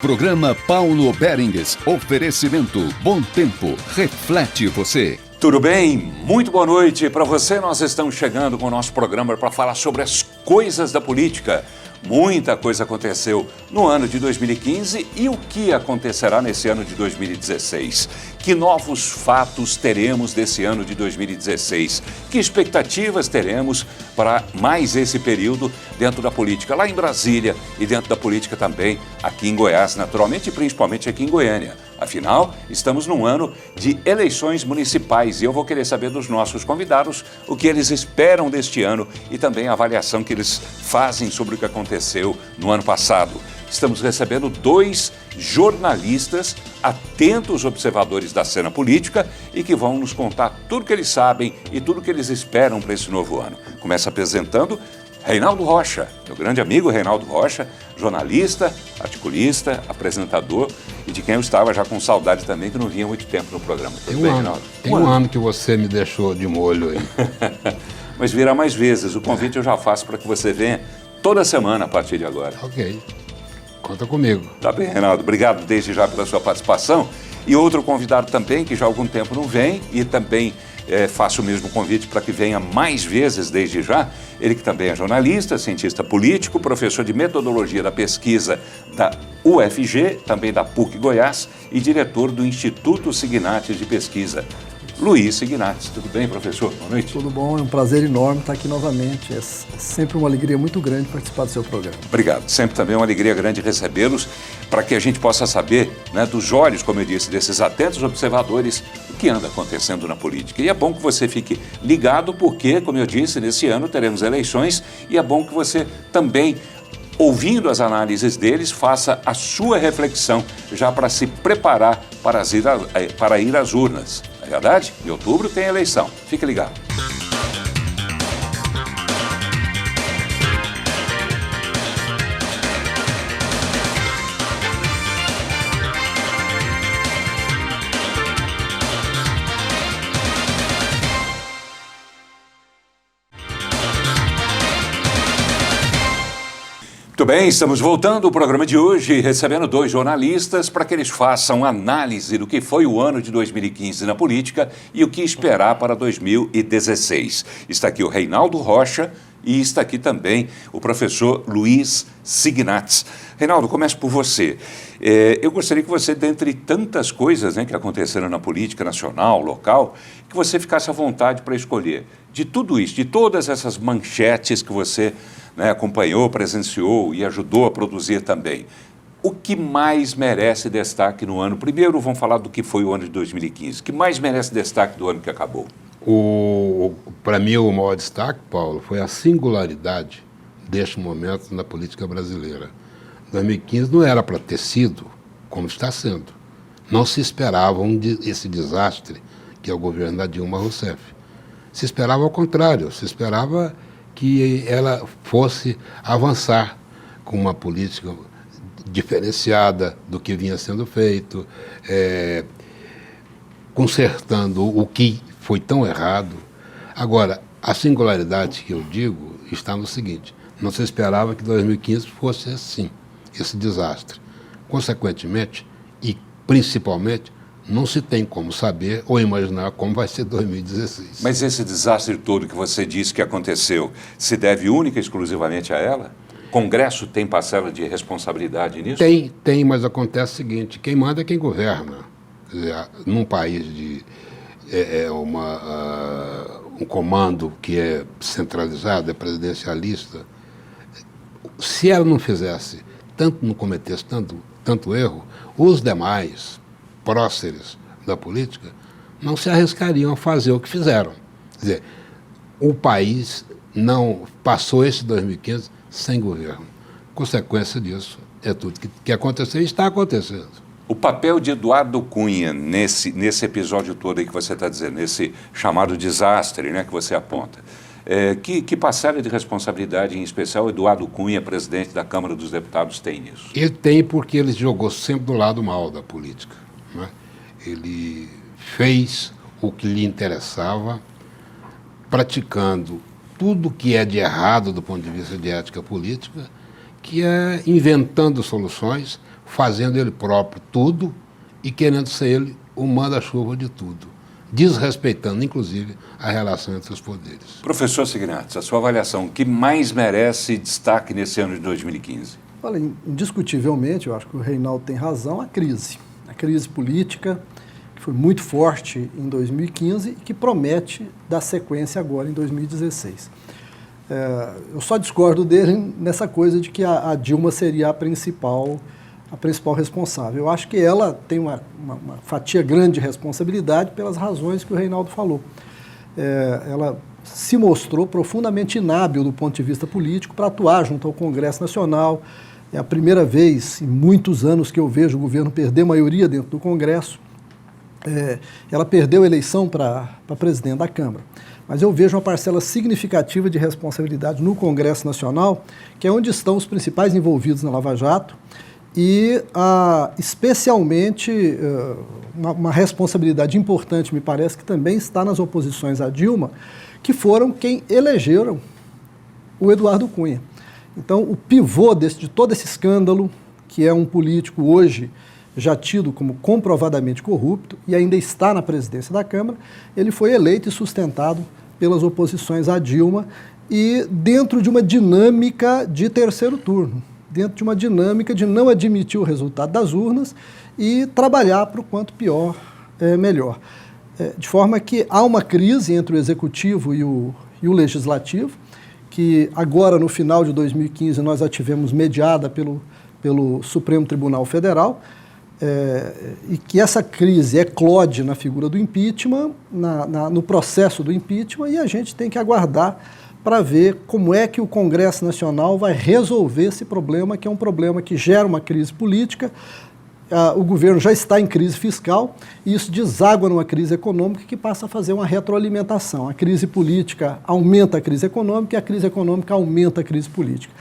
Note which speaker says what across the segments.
Speaker 1: Programa Paulo Berengues. Oferecimento Bom Tempo. Reflete você.
Speaker 2: Tudo bem? Muito boa noite para você. Nós estamos chegando com o nosso programa para falar sobre as coisas da política. Muita coisa aconteceu no ano de 2015 e o que acontecerá nesse ano de 2016. Que novos fatos teremos desse ano de 2016? Que expectativas teremos para mais esse período dentro da política lá em Brasília e dentro da política também aqui em Goiás, naturalmente e principalmente aqui em Goiânia. Afinal, estamos num ano de eleições municipais e eu vou querer saber dos nossos convidados o que eles esperam deste ano e também a avaliação que eles fazem sobre o que aconteceu no ano passado. Estamos recebendo dois jornalistas, atentos observadores da cena política e que vão nos contar tudo que eles sabem e tudo que eles esperam para esse novo ano. Começa apresentando Reinaldo Rocha, meu grande amigo Reinaldo Rocha, jornalista, articulista, apresentador e de quem eu estava já com saudade também, que não vinha há muito tempo no programa. Tudo bem, Reinaldo?
Speaker 3: Tem um ano que você me deixou de molho aí.
Speaker 2: Mas virá mais vezes. O convite eu já faço para que você venha toda semana a partir de agora.
Speaker 3: Ok. Conta comigo.
Speaker 2: Tá bem, Reinaldo. Obrigado desde já pela sua participação. E outro convidado também, que já há algum tempo não vem, e também faço o mesmo convite para que venha mais vezes desde já. Ele que também é jornalista, cientista político, professor de metodologia da pesquisa da UFG, também da PUC Goiás, e diretor do Instituto Signates de Pesquisa. Luiz Signates. Tudo bem, professor? Boa noite.
Speaker 4: Tudo bom, é um prazer enorme estar aqui novamente. É sempre uma alegria muito grande participar do seu programa.
Speaker 2: Obrigado. Sempre também uma alegria grande recebê-los para que a gente possa saber, né, dos olhos, como eu disse, desses atentos observadores, o que anda acontecendo na política. E é bom que você fique ligado porque, como eu disse, nesse ano teremos eleições e é bom que você também, ouvindo as análises deles, faça a sua reflexão já para se preparar para ir às urnas. É verdade? Em outubro tem eleição. Fique ligado. Muito bem, estamos voltando ao programa de hoje, recebendo dois jornalistas para que eles façam análise do que foi o ano de 2015 na política e o que esperar para 2016. Está aqui o Reinaldo Rocha e está aqui também o professor Luiz Signates. Reinaldo, começo por você. Eu gostaria que você, dentre tantas coisas, né, que aconteceram na política nacional, local, que você ficasse à vontade para escolher de tudo isso, de todas essas manchetes que você, né, acompanhou, presenciou e ajudou a produzir também. O que mais merece destaque no ano? Primeiro vamos falar do que foi o ano de 2015. O que mais merece destaque do ano que acabou?
Speaker 3: Para mim, o maior destaque, Paulo, foi a singularidade deste momento na política brasileira. 2015 não era para ter sido como está sendo. Não se esperava esse desastre que é o governo da Dilma Rousseff. Se esperava ao contrário, se esperava que ela fosse avançar com uma política diferenciada do que vinha sendo feito, consertando o que foi tão errado. Agora, a singularidade que eu digo está no seguinte: não se esperava que 2015 fosse assim, esse desastre. Consequentemente, e principalmente, não se tem como saber ou imaginar como vai ser 2016.
Speaker 2: Mas esse desastre todo que você disse que aconteceu, se deve única e exclusivamente a ela? O Congresso tem parcela de responsabilidade nisso?
Speaker 3: Tem, mas acontece o seguinte: quem manda é quem governa. Quer dizer, num país de um comando que é centralizado, é presidencialista, se ela não fizesse, não cometesse tanto erro, os demais próceres da política não se arriscariam a fazer o que fizeram. Quer dizer, o país não passou esse 2015 sem governo. Consequência disso é tudo que aconteceu e está acontecendo.
Speaker 2: O papel de Eduardo Cunha nesse episódio todo aí que você está dizendo, nesse chamado desastre, né, que você aponta, que parcela de responsabilidade, em especial, Eduardo Cunha, presidente da Câmara dos Deputados, tem nisso?
Speaker 3: Ele tem, porque ele jogou sempre do lado mal da política, né? Ele fez o que lhe interessava, praticando tudo que é de errado do ponto de vista de ética política, que é inventando soluções, fazendo ele próprio tudo e querendo ser ele o manda-chuva de tudo, desrespeitando, inclusive, a relação entre os poderes.
Speaker 2: Professor Signatis, a sua avaliação, o que mais merece destaque nesse ano de 2015?
Speaker 4: Olha, indiscutivelmente, eu acho que o Reinaldo tem razão, a crise política, que foi muito forte em 2015 e que promete dar sequência agora em 2016. Eu só discordo dele nessa coisa de que a Dilma seria a principal responsável. Eu acho que ela tem uma fatia grande de responsabilidade pelas razões que o Reinaldo falou. Ela se mostrou profundamente inábil do ponto de vista político para atuar junto ao Congresso Nacional. É a primeira vez em muitos anos que eu vejo o governo perder maioria dentro do Congresso. Ela perdeu a eleição para presidente da Câmara. Mas eu vejo uma parcela significativa de responsabilidade no Congresso Nacional, que é onde estão os principais envolvidos na Lava Jato, e especialmente uma responsabilidade importante, me parece, que também está nas oposições à Dilma, que foram quem elegeram o Eduardo Cunha. Então, o pivô de todo esse escândalo, que é um político hoje já tido como comprovadamente corrupto e ainda está na presidência da Câmara, ele foi eleito e sustentado pelas oposições à Dilma e dentro de uma dinâmica de terceiro turno, dentro de uma dinâmica de não admitir o resultado das urnas e trabalhar para o quanto pior, melhor. De forma que há uma crise entre o Executivo e o Legislativo, que agora, no final de 2015, nós a tivemos mediada pelo Supremo Tribunal Federal, e que essa crise eclode na figura do impeachment, no processo do impeachment, e a gente tem que aguardar para ver como é que o Congresso Nacional vai resolver esse problema, que é um problema que gera uma crise política. O governo já está em crise fiscal e isso deságua numa crise econômica que passa a fazer uma retroalimentação. A crise política aumenta a crise econômica e a crise econômica aumenta a crise política.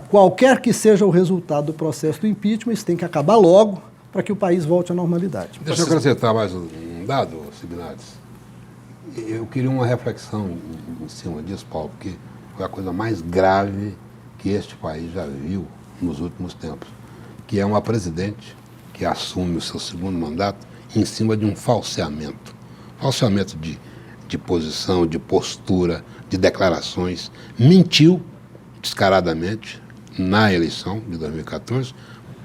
Speaker 4: Qualquer que seja o resultado do processo do impeachment, isso tem que acabar logo para que o país volte à normalidade.
Speaker 3: Deixa eu acrescentar mais um dado, Signatis. Eu queria uma reflexão em cima disso, Paulo, porque foi a coisa mais grave que este país já viu nos últimos tempos, que é uma presidente que assume o seu segundo mandato em cima de um falseamento. Falseamento de posição, de postura, de declarações. Mentiu descaradamente na eleição de 2014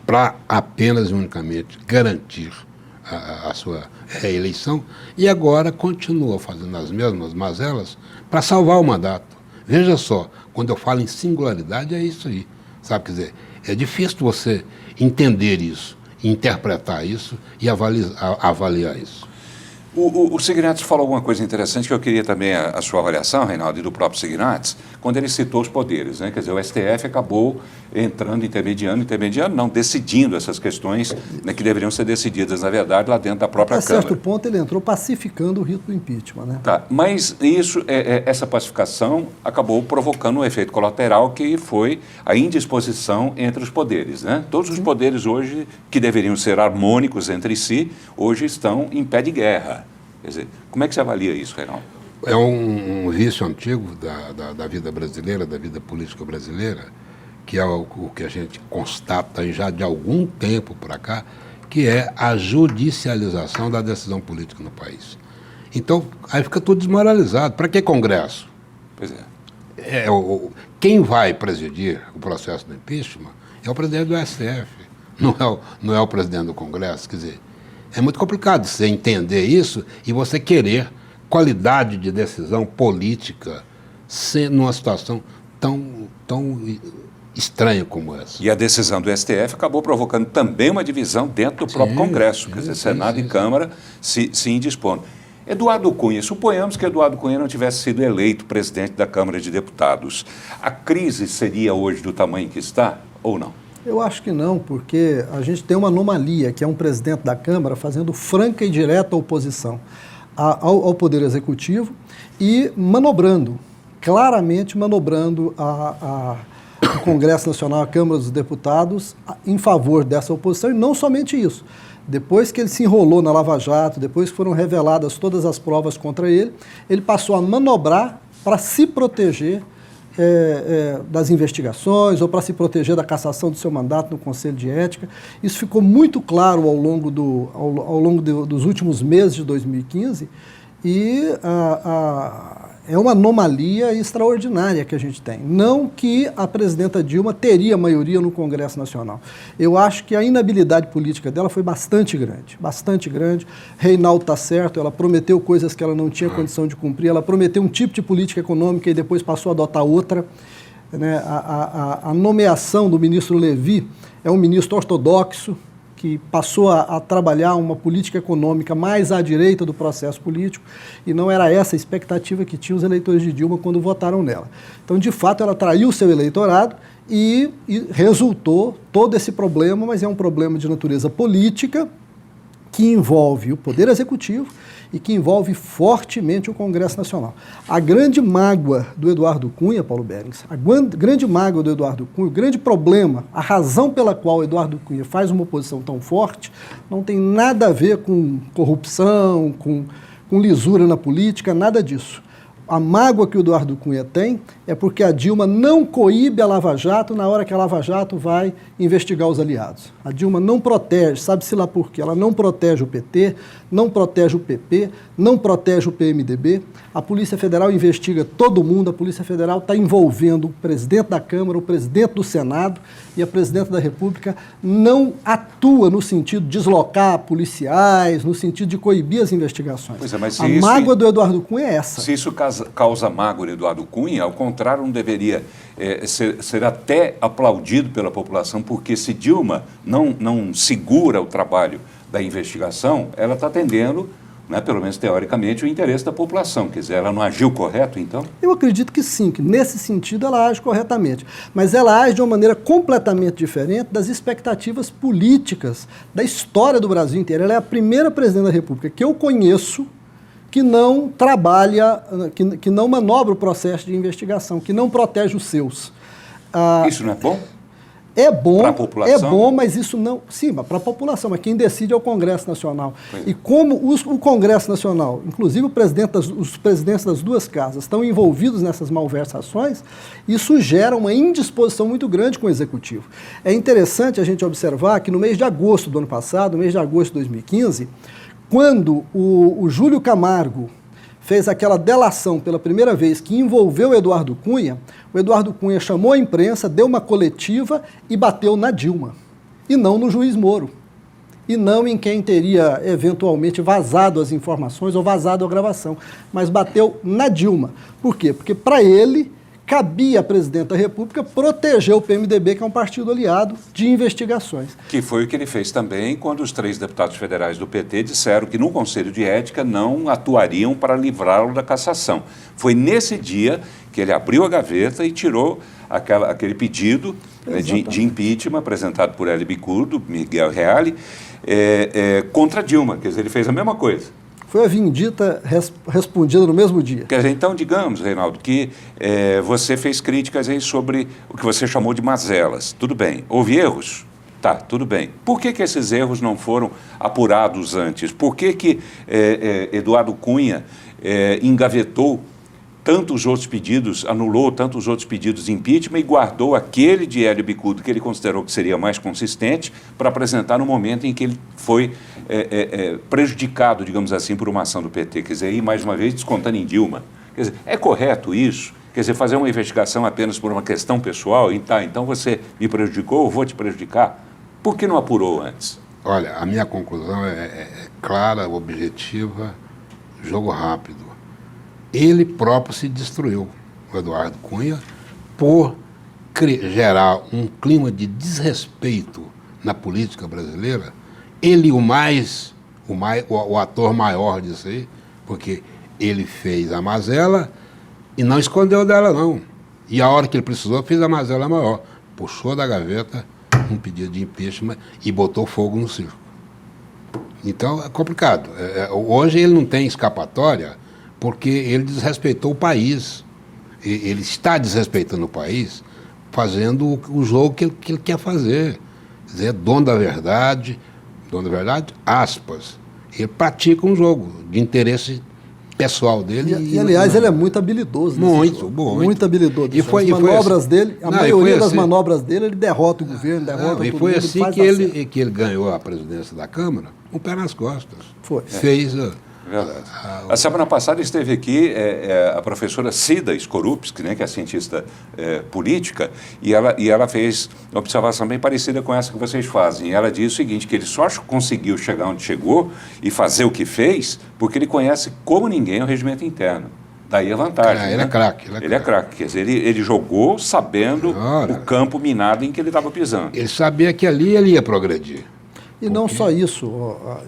Speaker 3: para apenas e unicamente garantir a sua reeleição e agora continua fazendo as mesmas mazelas para salvar o mandato. Veja só, quando eu falo em singularidade é isso aí, sabe? Quer dizer, é difícil você entender isso, interpretar isso e avaliar isso.
Speaker 2: O Signatis falou alguma coisa interessante que eu queria também a sua avaliação, Reinaldo, e do próprio Signatis, quando ele citou os poderes, né? Quer dizer, o STF acabou entrando, intermediando, não, decidindo essas questões, né, que deveriam ser decididas, na verdade, lá dentro da própria Câmara.
Speaker 4: A certo ponto ele entrou pacificando o rito do impeachment, né?
Speaker 2: Tá, mas essa pacificação acabou provocando um efeito colateral que foi a indisposição entre os poderes, né? Todos os poderes hoje, que deveriam ser harmônicos entre si, hoje estão em pé de guerra. Quer dizer, como é que você avalia isso, Reinaldo?
Speaker 3: É um vício antigo da vida brasileira, da vida política brasileira, que é o que a gente constata já de algum tempo para cá, que é a judicialização da decisão política no país. Então, aí fica tudo desmoralizado. Para que Congresso?
Speaker 2: Pois é.
Speaker 3: Quem vai presidir o processo do impeachment é o presidente do STF, não é o presidente do Congresso. Quer dizer, é muito complicado você entender isso e você querer qualidade de decisão política numa situação tão estranha como essa.
Speaker 2: E a decisão do STF acabou provocando também uma divisão dentro do próprio Congresso, quer dizer, Senado e Câmara se indispondo. Eduardo Cunha, suponhamos que Eduardo Cunha não tivesse sido eleito presidente da Câmara de Deputados. A crise seria hoje do tamanho que está ou não?
Speaker 4: Eu acho que não, porque a gente tem uma anomalia, que é um presidente da Câmara fazendo franca e direta oposição ao Poder Executivo e claramente manobrando o Congresso Nacional, a Câmara dos Deputados, em favor dessa oposição, e não somente isso. Depois que ele se enrolou na Lava Jato, depois que foram reveladas todas as provas contra ele, ele passou a manobrar para se proteger das investigações ou para se proteger da cassação do seu mandato no Conselho de Ética. Isso ficou muito claro ao longo dos últimos meses de 2015 e é uma anomalia extraordinária que a gente tem. Não que a presidenta Dilma teria maioria no Congresso Nacional. Eu acho que a inabilidade política dela foi bastante grande, bastante grande. Reinaldo está certo, ela prometeu coisas que ela não tinha condição de cumprir, ela prometeu um tipo de política econômica e depois passou a adotar outra. Né? A nomeação do ministro Levi é um ministro ortodoxo, que passou a trabalhar uma política econômica mais à direita do processo político, e não era essa a expectativa que tinham os eleitores de Dilma quando votaram nela. Então, de fato, ela traiu o seu eleitorado e resultou todo esse problema, mas é um problema de natureza política que envolve o Poder Executivo e que envolve fortemente o Congresso Nacional. A grande mágoa do Eduardo Cunha, Paulo Berens, a grande mágoa do Eduardo Cunha, o grande problema, a razão pela qual o Eduardo Cunha faz uma oposição tão forte, não tem nada a ver com corrupção, com lisura na política, nada disso. A mágoa que o Eduardo Cunha tem é porque a Dilma não coíbe a Lava Jato na hora que a Lava Jato vai investigar os aliados. A Dilma não protege, sabe-se lá por quê? Ela não protege o PT, não protege o PP, não protege o PMDB. A Polícia Federal investiga todo mundo, a Polícia Federal está envolvendo o presidente da Câmara, o presidente do Senado, e a presidenta da República não atua no sentido de deslocar policiais, no sentido de coibir as investigações.
Speaker 2: Pois é, mas
Speaker 4: a mágoa do Eduardo Cunha é essa.
Speaker 2: Se isso causa mágoa no Eduardo Cunha, ao contrário, não deveria ser até aplaudido pela população, porque se Dilma não segura o trabalho da investigação, ela está atendendo, né, pelo menos teoricamente, o interesse da população. Quer dizer, ela não agiu correto, então? Eu
Speaker 4: acredito que sim, que nesse sentido ela age corretamente. Mas ela age de uma maneira completamente diferente das expectativas políticas da história do Brasil inteiro. Ela é a primeira presidente da República que eu conheço que não trabalha, que não manobra o processo de investigação, que não protege os seus.
Speaker 2: Isso não é bom?
Speaker 4: É bom,
Speaker 2: para a população?
Speaker 4: Mas isso não... Sim, para a população, mas quem decide é o Congresso Nacional. E como o Congresso Nacional, inclusive os presidentes das duas casas, estão envolvidos nessas malversações, isso gera uma indisposição muito grande com o Executivo. É interessante a gente observar que no mês de agosto do ano passado, no mês de agosto de 2015, quando o Júlio Camargo fez aquela delação pela primeira vez que envolveu o Eduardo Cunha chamou a imprensa, deu uma coletiva e bateu na Dilma, e não no juiz Moro, e não em quem teria eventualmente vazado as informações ou vazado a gravação, mas bateu na Dilma. Por quê? Porque para ele cabia à presidente da República proteger o PMDB, que é um partido aliado, de investigações.
Speaker 2: Que foi o que ele fez também quando os 3 deputados federais do PT disseram que no Conselho de Ética não atuariam para livrá-lo da cassação. Foi nesse dia que ele abriu a gaveta e tirou aquele pedido de impeachment apresentado por L. Bicudo, Miguel Reale, contra Dilma. Quer dizer, ele fez a mesma coisa.
Speaker 4: Foi a vindita respondida no mesmo dia.
Speaker 2: Quer dizer, então, digamos, Reinaldo, que você fez críticas aí sobre o que você chamou de mazelas. Tudo bem. Houve erros? Tá, tudo bem. Por que esses erros não foram apurados antes? Por que Eduardo Cunha engavetou tantos outros pedidos, anulou tantos outros pedidos de impeachment e guardou aquele de Hélio Bicudo que ele considerou que seria mais consistente para apresentar no momento em que ele foi prejudicado, digamos assim, por uma ação do PT? Quer dizer, aí, mais uma vez, descontando em Dilma. Quer dizer, é correto isso? Quer dizer, fazer uma investigação apenas por uma questão pessoal? E tá, então você me prejudicou, eu vou te prejudicar? Por que não apurou antes?
Speaker 3: Olha, a minha conclusão é clara, objetiva, jogo rápido. Ele próprio se destruiu, o Eduardo Cunha, por gerar um clima de desrespeito na política brasileira. Ele o ator maior disso aí, porque ele fez a mazela e não escondeu dela, não. E a hora que ele precisou, fez a mazela maior. Puxou da gaveta um pedido de impeachment e botou fogo no circo. Então, é complicado. Hoje ele não tem escapatória, porque ele desrespeitou o país. Ele está desrespeitando o país, fazendo o jogo que ele quer fazer. Quer dizer, dono da verdade, aspas. Ele pratica um jogo de interesse pessoal dele.
Speaker 4: E aliás, ele é muito habilidoso.
Speaker 3: Muito.
Speaker 4: Muito habilidoso.
Speaker 3: E foi,
Speaker 4: as manobras
Speaker 3: assim,
Speaker 4: dele, a maioria das manobras dele, ele derrota o governo, derrota
Speaker 3: e
Speaker 4: todo
Speaker 3: foi
Speaker 4: mundo,
Speaker 3: assim que ele ganhou a presidência da Câmara, um pé nas costas.
Speaker 4: Foi.
Speaker 3: Fez...
Speaker 2: Verdade. A semana passada esteve aqui a professora Cida Skorupski, né, que é cientista política, e ela fez uma observação bem parecida com essa que vocês fazem. E ela diz o seguinte, que ele só conseguiu chegar onde chegou e fazer o que fez porque ele conhece como ninguém o regimento interno. Daí a vantagem.
Speaker 3: Ele é craque.
Speaker 2: Ele é craque. Quer dizer, ele jogou sabendo o campo minado em que ele estava pisando.
Speaker 3: Ele sabia que ali ele ia progredir.
Speaker 4: E não só isso,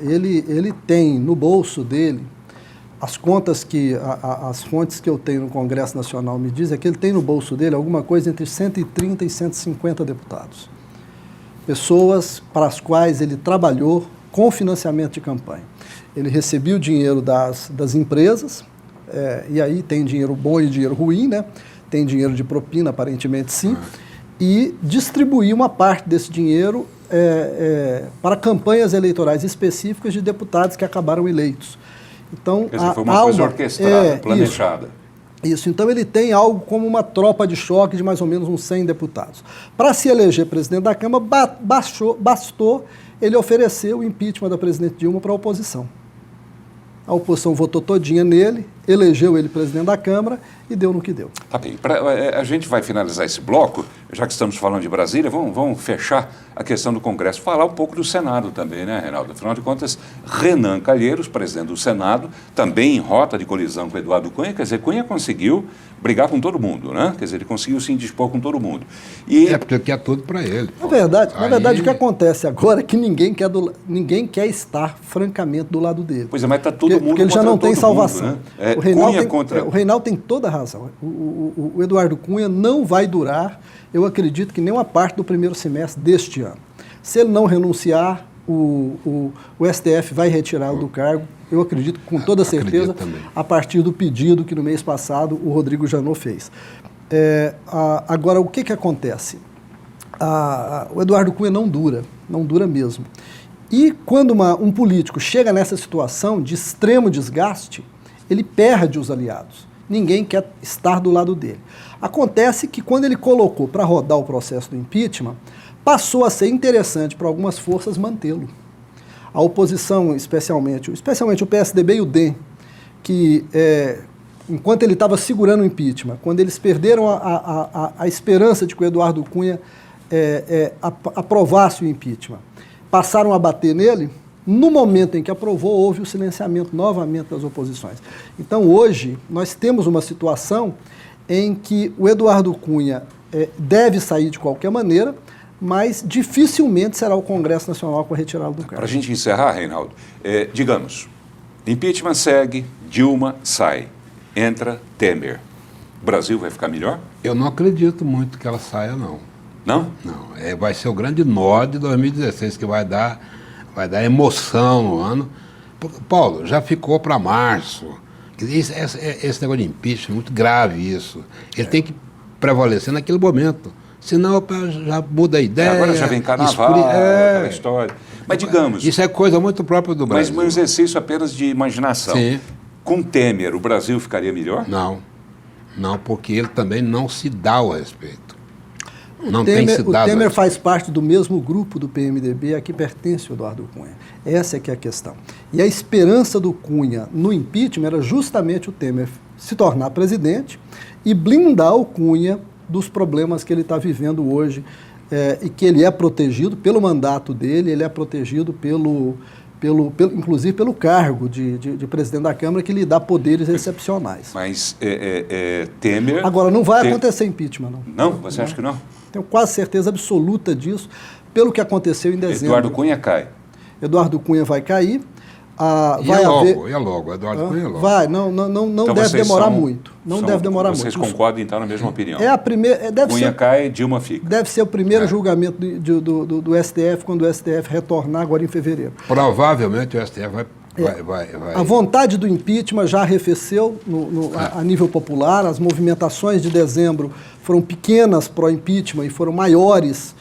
Speaker 4: ele tem no bolso dele, as contas as fontes que eu tenho no Congresso Nacional me dizem, é que ele tem no bolso dele alguma coisa entre 130 e 150 deputados. Pessoas para as quais ele trabalhou com financiamento de campanha. Ele recebia o dinheiro das empresas, e aí tem dinheiro bom e dinheiro ruim, né? Tem dinheiro de propina, aparentemente sim, e distribuía uma parte desse dinheiro para campanhas eleitorais específicas de deputados que acabaram eleitos. Então,
Speaker 2: quer dizer, foi uma coisa orquestrada, planejada.
Speaker 4: Isso, então ele tem algo como uma tropa de choque de mais ou menos uns 100 deputados. Para se eleger presidente da Câmara, bastou ele oferecer o impeachment da presidente Dilma para a oposição. A oposição votou todinha nele, elegeu ele presidente da Câmara e deu no que deu.
Speaker 2: Tá bem, a gente vai finalizar esse bloco, já que estamos falando de Brasília, vamos fechar a questão do Congresso, falar um pouco do Senado também, né, Reinaldo? Afinal de contas, Renan Calheiros, presidente do Senado, também em rota de colisão com Eduardo Cunha, quer dizer, Cunha conseguiu brigar com todo mundo, né? Quer dizer, ele conseguiu se indispor com todo mundo.
Speaker 3: Porque ele quer tudo para ele.
Speaker 4: Na verdade, o que acontece agora é que ninguém quer estar, francamente, do lado dele.
Speaker 2: Pois é, mas está todo mundo
Speaker 4: porque ele já não tem salvação.
Speaker 2: Mundo, né?
Speaker 4: O Reinaldo tem toda a razão. O Eduardo Cunha não vai durar, eu acredito que nem uma parte do primeiro semestre deste ano. Se ele não renunciar, o STF vai retirá-lo do cargo, eu acredito com toda certeza, a partir do pedido que no mês passado o Rodrigo Janot fez. Agora, o que acontece? O Eduardo Cunha não dura mesmo. E quando um político chega nessa situação de extremo desgaste, ele perde os aliados. Ninguém quer estar do lado dele. Acontece que quando ele colocou para rodar o processo do impeachment, passou a ser interessante para algumas forças mantê-lo. A oposição, especialmente o PSDB e o DEM, que enquanto ele estava segurando o impeachment, quando eles perderam a esperança de que o Eduardo Cunha aprovasse o impeachment, passaram a bater nele. No momento em que aprovou, houve o silenciamento novamente das oposições. Então, hoje, nós temos uma situação em que o Eduardo Cunha deve sair de qualquer maneira, mas dificilmente será o Congresso Nacional que vai retirá-lo do cargo.
Speaker 2: Para a gente encerrar, Reinaldo, digamos, impeachment segue, Dilma sai, entra Temer. O Brasil vai ficar melhor?
Speaker 3: Eu não acredito muito que ela saia, não.
Speaker 2: Não?
Speaker 3: Não, vai ser o grande nó de 2016, que vai dar emoção no ano. Paulo, já ficou para março. Esse negócio de impeachment é muito grave isso. Ele tem que prevalecer naquele momento. Senão já muda a ideia.
Speaker 2: Agora já vem carnaval, aquela história. Mas digamos...
Speaker 3: Isso é coisa muito própria do Brasil.
Speaker 2: Mas um exercício apenas de imaginação.
Speaker 3: Sim.
Speaker 2: Com Temer, o Brasil ficaria melhor?
Speaker 3: Não. Não, porque ele também não se dá ao respeito.
Speaker 4: O Temer faz parte do mesmo grupo do PMDB a que pertence o Eduardo Cunha. Essa é que é a questão. E a esperança do Cunha no impeachment era justamente o Temer se tornar presidente e blindar o Cunha dos problemas que ele está vivendo hoje e que ele é protegido pelo mandato dele, ele é protegido inclusive pelo cargo de presidente da Câmara, que lhe dá poderes excepcionais.
Speaker 2: Mas Temer...
Speaker 4: Agora, não vai acontecer impeachment, não.
Speaker 2: Não? Você acha que não?
Speaker 4: Tenho quase certeza absoluta disso, pelo que aconteceu em dezembro.
Speaker 2: Eduardo Cunha cai.
Speaker 4: Eduardo Cunha vai cair.
Speaker 3: Logo, Eduardo Cunha logo.
Speaker 4: Vai, não então deve demorar muito. Deve demorar muito.
Speaker 2: Vocês concordam, então, na mesma opinião?
Speaker 4: Cunha
Speaker 2: cai, Dilma fica.
Speaker 4: Deve ser o primeiro julgamento do STF, quando o STF retornar agora em fevereiro.
Speaker 3: Provavelmente o STF vai.
Speaker 4: A vontade do impeachment já arrefeceu a nível popular. As movimentações de dezembro foram pequenas pró-impeachment e foram maiores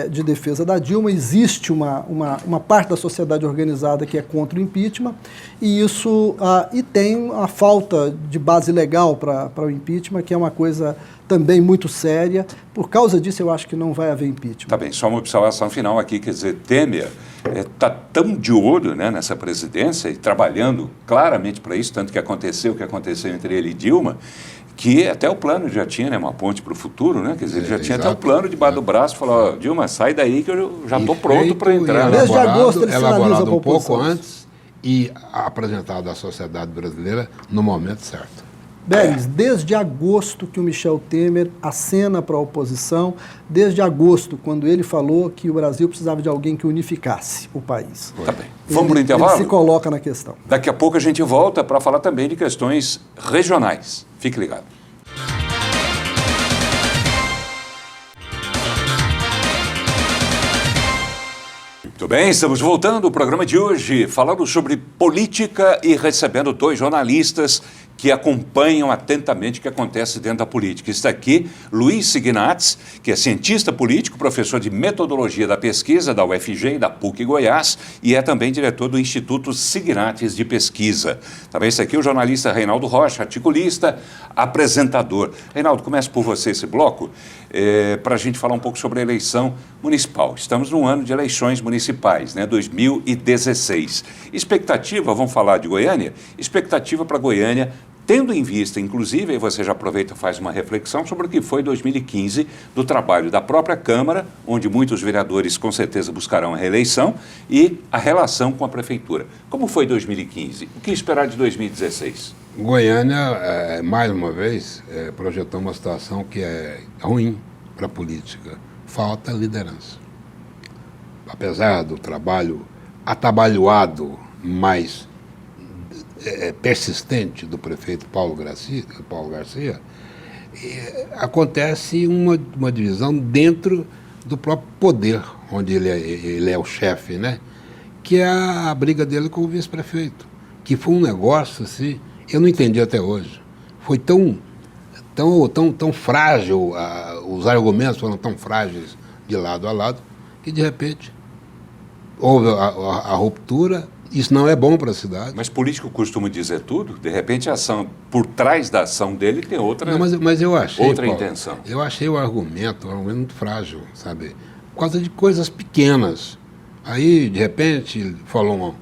Speaker 4: de defesa da Dilma. Existe uma parte da sociedade organizada que é contra o impeachment, e isso e tem a falta de base legal para o impeachment, que é uma coisa também muito séria. Por causa disso, eu acho que não vai haver impeachment.
Speaker 2: Tá bem, só uma observação final aqui, quer dizer, Temer está tão de olho, né, nessa presidência e trabalhando claramente para isso, tanto que aconteceu o que aconteceu entre ele e Dilma, que até o plano já tinha, né, uma ponte para o futuro, né? Quer dizer, ele já tinha até o plano debaixo do braço, falou, Dilma, sai daí que eu já estou pronto para entrar.
Speaker 4: Desde agosto ele
Speaker 3: elaborado um pouco antes e apresentado à sociedade brasileira no momento certo.
Speaker 4: Beres, desde agosto que o Michel Temer acena para a oposição, desde agosto, quando ele falou que o Brasil precisava de alguém que unificasse o país.
Speaker 2: Tá bem. Vamos para o intervalo?
Speaker 4: Ele se coloca na questão.
Speaker 2: Daqui a pouco a gente volta para falar também de questões regionais. Fique ligado. Muito bem, estamos voltando ao programa de hoje, falando sobre política e recebendo dois jornalistas que acompanham atentamente o que acontece dentro da política. Está aqui Luiz Signatz, que é cientista político, professor de metodologia da pesquisa da UFG e da PUC Goiás, e é também diretor do Instituto Signatz de Pesquisa. Também está aqui o jornalista Reinaldo Rocha, articulista, apresentador. Reinaldo, começo por você esse bloco, para a gente falar um pouco sobre a eleição municipal. Estamos num ano de eleições municipais, né, 2016. Expectativa, vamos falar de Goiânia? Expectativa para Goiânia, tendo em vista, inclusive, aí você já aproveita e faz uma reflexão sobre o que foi 2015, do trabalho da própria Câmara, onde muitos vereadores com certeza buscarão a reeleição, e a relação com a Prefeitura. Como foi 2015? O que esperar de 2016?
Speaker 3: Goiânia, mais uma vez, projetou uma situação que é ruim para a política. Falta liderança. Apesar do trabalho atabalhoado, mas persistente do prefeito Paulo Garcia, acontece uma divisão dentro do próprio poder, onde ele é o chefe, né? Que é a briga dele com o vice-prefeito, que foi um negócio assim, eu não entendi até hoje. Foi tão frágil, os argumentos foram tão frágeis de lado a lado, que de repente houve a ruptura. Isso não é bom para a cidade.
Speaker 2: Mas político costuma dizer tudo? De repente, a ação, por trás da ação dele tem outra,
Speaker 3: não, mas eu achei,
Speaker 2: outra
Speaker 3: Paulo,
Speaker 2: intenção.
Speaker 3: Eu achei o argumento muito frágil, sabe? Por causa de coisas pequenas. Aí, de repente, falou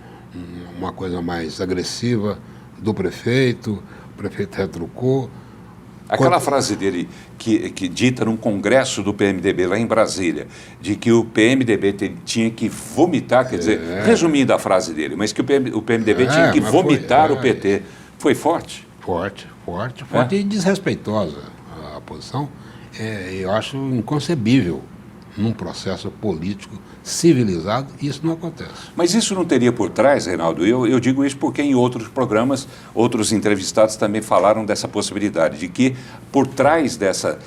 Speaker 3: uma coisa mais agressiva do prefeito, o prefeito retrucou.
Speaker 2: Aquela frase dele que dita num congresso do PMDB lá em Brasília, de que o PMDB tinha que vomitar, quer dizer, resumindo a frase dele, mas que o PMDB tinha que vomitar o PT. Foi forte?
Speaker 3: Forte e desrespeitosa a posição. Eu acho inconcebível num processo político civilizado, isso não acontece.
Speaker 2: Mas isso não teria por trás, Reinaldo? Eu digo isso porque em outros programas, outros entrevistados também falaram dessa possibilidade, de que por trás dessa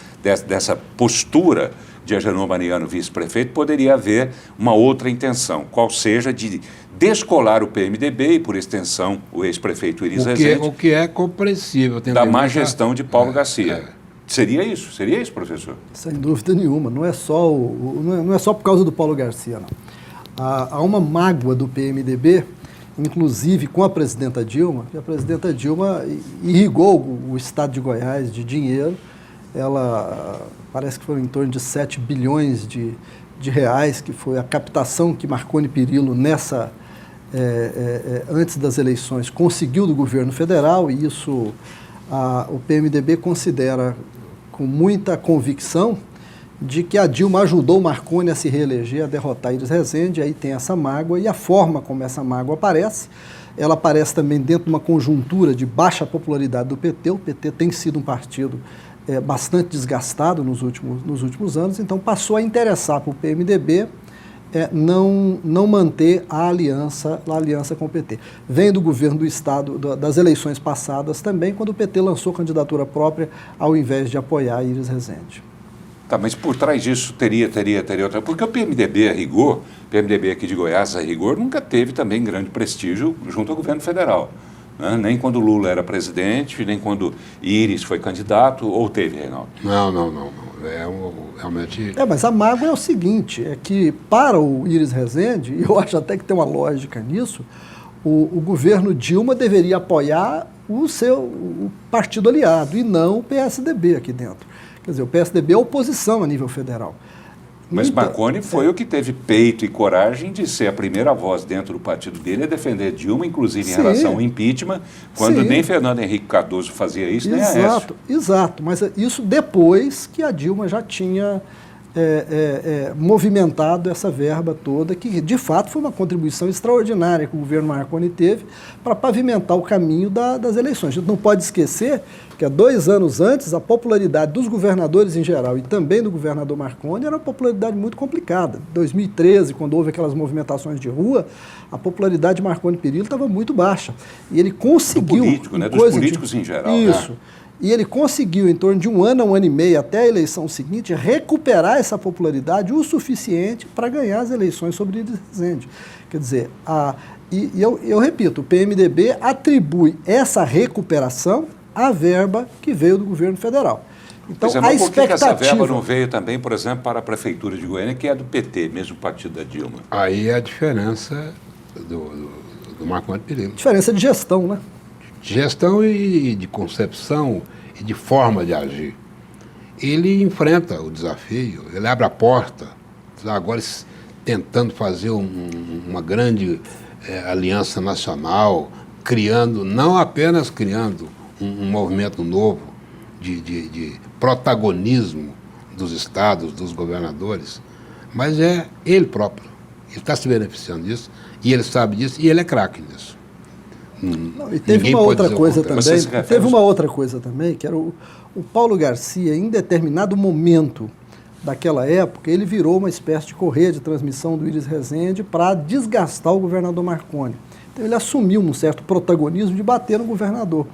Speaker 2: postura de Agenor Mariano, vice-prefeito, poderia haver uma outra intenção, qual seja de descolar o PMDB e, por extensão, o ex-prefeito Iris Rezende.
Speaker 3: O que é compreensível.
Speaker 2: Da má gestão de Paulo Garcia. Seria isso, professor?
Speaker 4: Sem dúvida nenhuma. Não é só por causa do Paulo Garcia, não. Há uma mágoa do PMDB, inclusive com a presidenta Dilma, que a presidenta Dilma irrigou o estado de Goiás de dinheiro. Ela parece que foi em torno de 7 bilhões de reais, que foi a captação que Marconi Perillo antes das eleições conseguiu do governo federal, e isso o PMDB considera com muita convicção de que a Dilma ajudou Marconi a se reeleger, a derrotar Iris Rezende. Aí tem essa mágoa, e a forma como essa mágoa aparece, ela aparece também dentro de uma conjuntura de baixa popularidade do PT. O PT tem sido um partido bastante desgastado nos últimos anos, então passou a interessar para o PMDB não manter a aliança com o PT. Vem do governo do Estado, das eleições passadas também, quando o PT lançou candidatura própria, ao invés de apoiar Iris Rezende.
Speaker 2: Tá, mas por trás disso teria outra... Porque o PMDB, a rigor, o PMDB aqui de Goiás, a rigor, nunca teve também grande prestígio junto ao governo federal. Né? Nem quando Lula era presidente, nem quando Iris foi candidato, ou teve, Reinaldo?
Speaker 3: Não. Realmente...
Speaker 4: Mas a mágoa é o seguinte, é que para o Iris Rezende, e eu acho até que tem uma lógica nisso, o governo Dilma deveria apoiar o partido aliado e não o PSDB aqui dentro. Quer dizer, o PSDB é oposição a nível federal.
Speaker 2: Mas Marconi foi o que teve peito e coragem de ser a primeira voz dentro do partido dele a defender Dilma, inclusive em relação ao impeachment, quando nem Fernando Henrique Cardoso fazia isso, nem Aécio.
Speaker 4: Exato, mas isso depois que a Dilma já tinha movimentado essa verba toda, que de fato foi uma contribuição extraordinária que o governo Marconi teve para pavimentar o caminho das eleições. A gente não pode esquecer que há 2 anos antes a popularidade dos governadores em geral e também do governador Marconi era uma popularidade muito complicada. Em 2013, quando houve aquelas movimentações de rua, a popularidade de Marconi Perillo estava muito baixa. E ele conseguiu...
Speaker 2: Do político, né? Dos políticos em geral.
Speaker 4: Isso.
Speaker 2: Né?
Speaker 4: E ele conseguiu, em torno de 1 ano a 1 ano e meio, até a eleição seguinte, recuperar essa popularidade o suficiente para ganhar as eleições sobre Iris Rezende. Quer dizer, eu repito, o PMDB atribui essa recuperação à verba que veio do governo federal. Então,
Speaker 2: mas por que essa verba não veio também, por exemplo, para a Prefeitura de Goiânia, que é do PT, mesmo partido da Dilma?
Speaker 3: Aí é a diferença do Marconi Perillo.
Speaker 4: Diferença de gestão, né?
Speaker 3: De gestão e de concepção e de forma de agir. Ele enfrenta o desafio, ele abre a porta, agora tentando fazer uma grande aliança nacional, não apenas criando um movimento novo de protagonismo dos estados, dos governadores, mas é ele próprio. Ele está se beneficiando disso, e ele sabe disso, e ele é craque nisso.
Speaker 4: Não, e teve uma outra coisa também, que era o Paulo Garcia, em determinado momento daquela época, ele virou uma espécie de correia de transmissão do Iris Rezende para desgastar o governador Marconi. Então ele assumiu um certo protagonismo de bater no governador.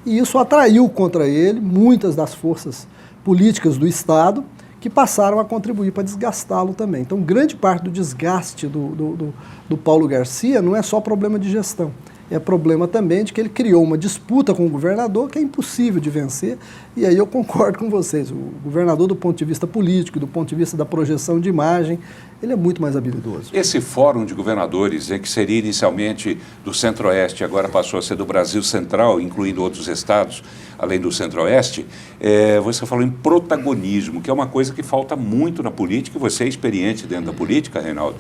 Speaker 4: E isso atraiu contra ele muitas das forças políticas do Estado, que passaram a contribuir para desgastá-lo também. Então, grande parte do desgaste do Paulo Garcia não é só problema de gestão. É problema também de que ele criou uma disputa com o governador que é impossível de vencer, e aí eu concordo com vocês. O governador, do ponto de vista político, do ponto de vista da projeção de imagem, ele é muito mais habilidoso.
Speaker 2: Esse fórum de governadores, que seria inicialmente do Centro-Oeste, agora passou a ser do Brasil Central, incluindo outros estados, além do Centro-Oeste, você falou em protagonismo, que é uma coisa que falta muito na política, e você é experiente dentro da política, Reinaldo,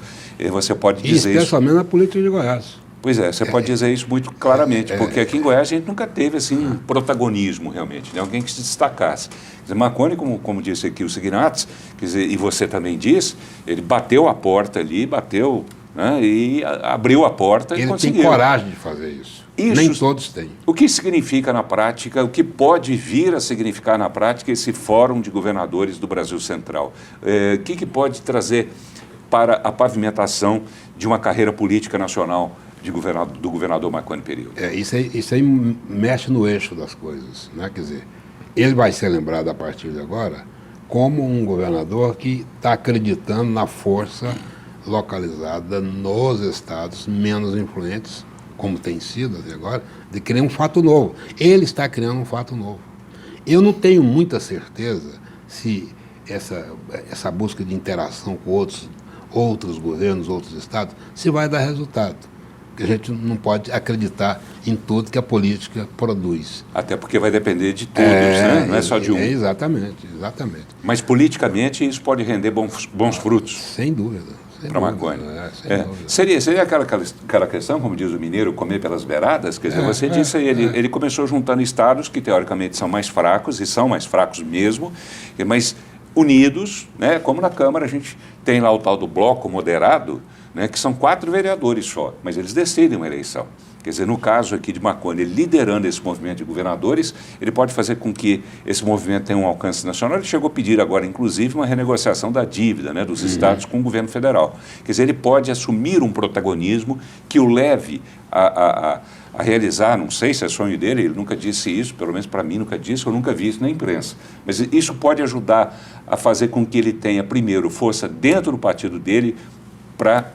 Speaker 2: você pode dizer isso.
Speaker 3: Especialmente na política de Goiás.
Speaker 2: Pois é, você pode dizer isso muito claramente, porque aqui em Goiás a gente nunca teve assim protagonismo realmente, né? Alguém que se destacasse. Quer dizer, Marconi, como disse aqui o Signatis, quer dizer, e você também disse, ele bateu a porta ali, né, e abriu a porta e conseguiu.
Speaker 3: Ele tem coragem de fazer isso. Nem todos têm.
Speaker 2: O que significa na prática, o que pode vir a significar na prática esse Fórum de Governadores do Brasil Central? O que pode trazer para a pavimentação de uma carreira política nacional do governador Marconi Perillo?
Speaker 3: Isso aí mexe no eixo das coisas, né? Quer dizer, ele vai ser lembrado a partir de agora como um governador que está acreditando na força localizada nos estados menos influentes, como tem sido até agora, de criar um fato novo. Ele está criando um fato novo. Eu não tenho muita certeza se essa busca de interação com outros governos, outros estados, se vai dar resultado. A gente não pode acreditar em tudo que a política produz.
Speaker 2: Até porque vai depender de todos, né? Não é só de um.
Speaker 3: Exatamente.
Speaker 2: Mas politicamente isso pode render bons frutos.
Speaker 3: Sem dúvida.
Speaker 2: Para Marconi. Seria aquela questão, como diz o mineiro, comer pelas beiradas? Quer dizer, você disse aí, ele começou juntando estados que teoricamente são mais fracos, e são mais fracos mesmo, mas unidos, né? Como na Câmara a gente tem lá o tal do bloco moderado, né, que são 4 vereadores só, mas eles decidem uma eleição. Quer dizer, no caso aqui de Marconi, ele liderando esse movimento de governadores, ele pode fazer com que esse movimento tenha um alcance nacional. Ele chegou a pedir agora, inclusive, uma renegociação da dívida, né, dos estados com o governo federal. Quer dizer, ele pode assumir um protagonismo que o leve a realizar, não sei se é sonho dele, ele nunca disse isso, pelo menos para mim nunca disse, eu nunca vi isso na imprensa. Mas isso pode ajudar a fazer com que ele tenha, primeiro, força dentro do partido dele para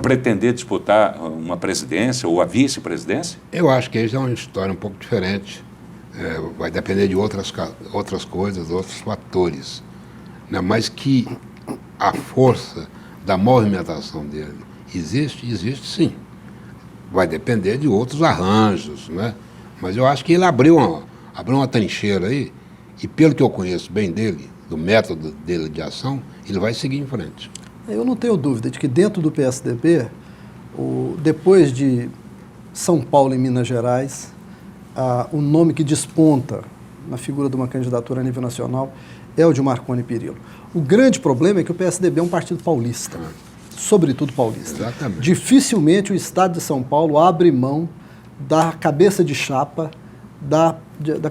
Speaker 2: pretender disputar uma presidência ou a vice-presidência?
Speaker 3: Eu acho que isso é uma história um pouco diferente. Vai depender de outras coisas, outros fatores. né? Mas que a força da movimentação dele existe sim. Vai depender de outros arranjos, né? Mas eu acho que ele abriu uma trincheira aí, e pelo que eu conheço bem dele, do método dele de ação, ele vai seguir em frente.
Speaker 4: Eu não tenho dúvida de que dentro do PSDB, depois de São Paulo e Minas Gerais, o nome que desponta na figura de uma candidatura a nível nacional é o de Marconi Perillo. O grande problema é que o PSDB é um partido paulista, sobretudo paulista.
Speaker 3: Exatamente.
Speaker 4: Dificilmente o Estado de São Paulo abre mão da cabeça de chapa da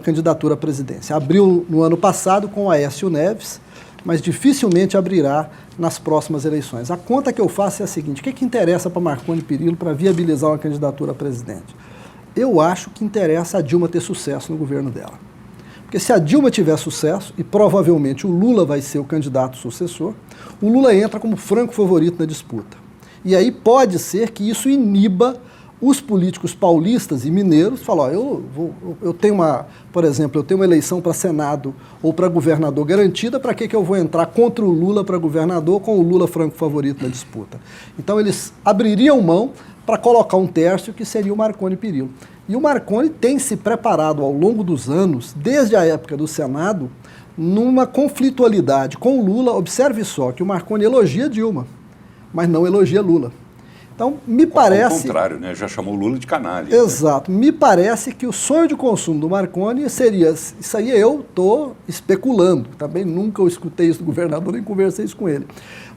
Speaker 4: candidatura à presidência. Abriu no ano passado com o Aécio Neves, mas dificilmente abrirá nas próximas eleições. A conta que eu faço é a seguinte: o que interessa para Marconi Perillo para viabilizar uma candidatura a presidente? Eu acho que interessa a Dilma ter sucesso no governo dela. Porque se a Dilma tiver sucesso, e provavelmente o Lula vai ser o candidato sucessor, o Lula entra como franco favorito na disputa. E aí pode ser que isso iniba os políticos paulistas e mineiros. Falam, eu tenho por exemplo, eu tenho uma eleição para Senado ou para governador garantida, para que eu vou entrar contra o Lula para governador com o Lula franco favorito na disputa? Então eles abririam mão para colocar um tércio que seria o Marconi Perillo. E o Marconi tem se preparado ao longo dos anos, desde a época do Senado, numa conflitualidade com o Lula. Observe só que o Marconi elogia Dilma, mas não elogia Lula. Então, me parece...
Speaker 2: Ao contrário, né? Já chamou Lula de canalha.
Speaker 4: Exato. Né? Me parece que o sonho de consumo do Marconi seria... Isso aí eu estou especulando. Também nunca eu escutei isso do governador, nem conversei isso com ele.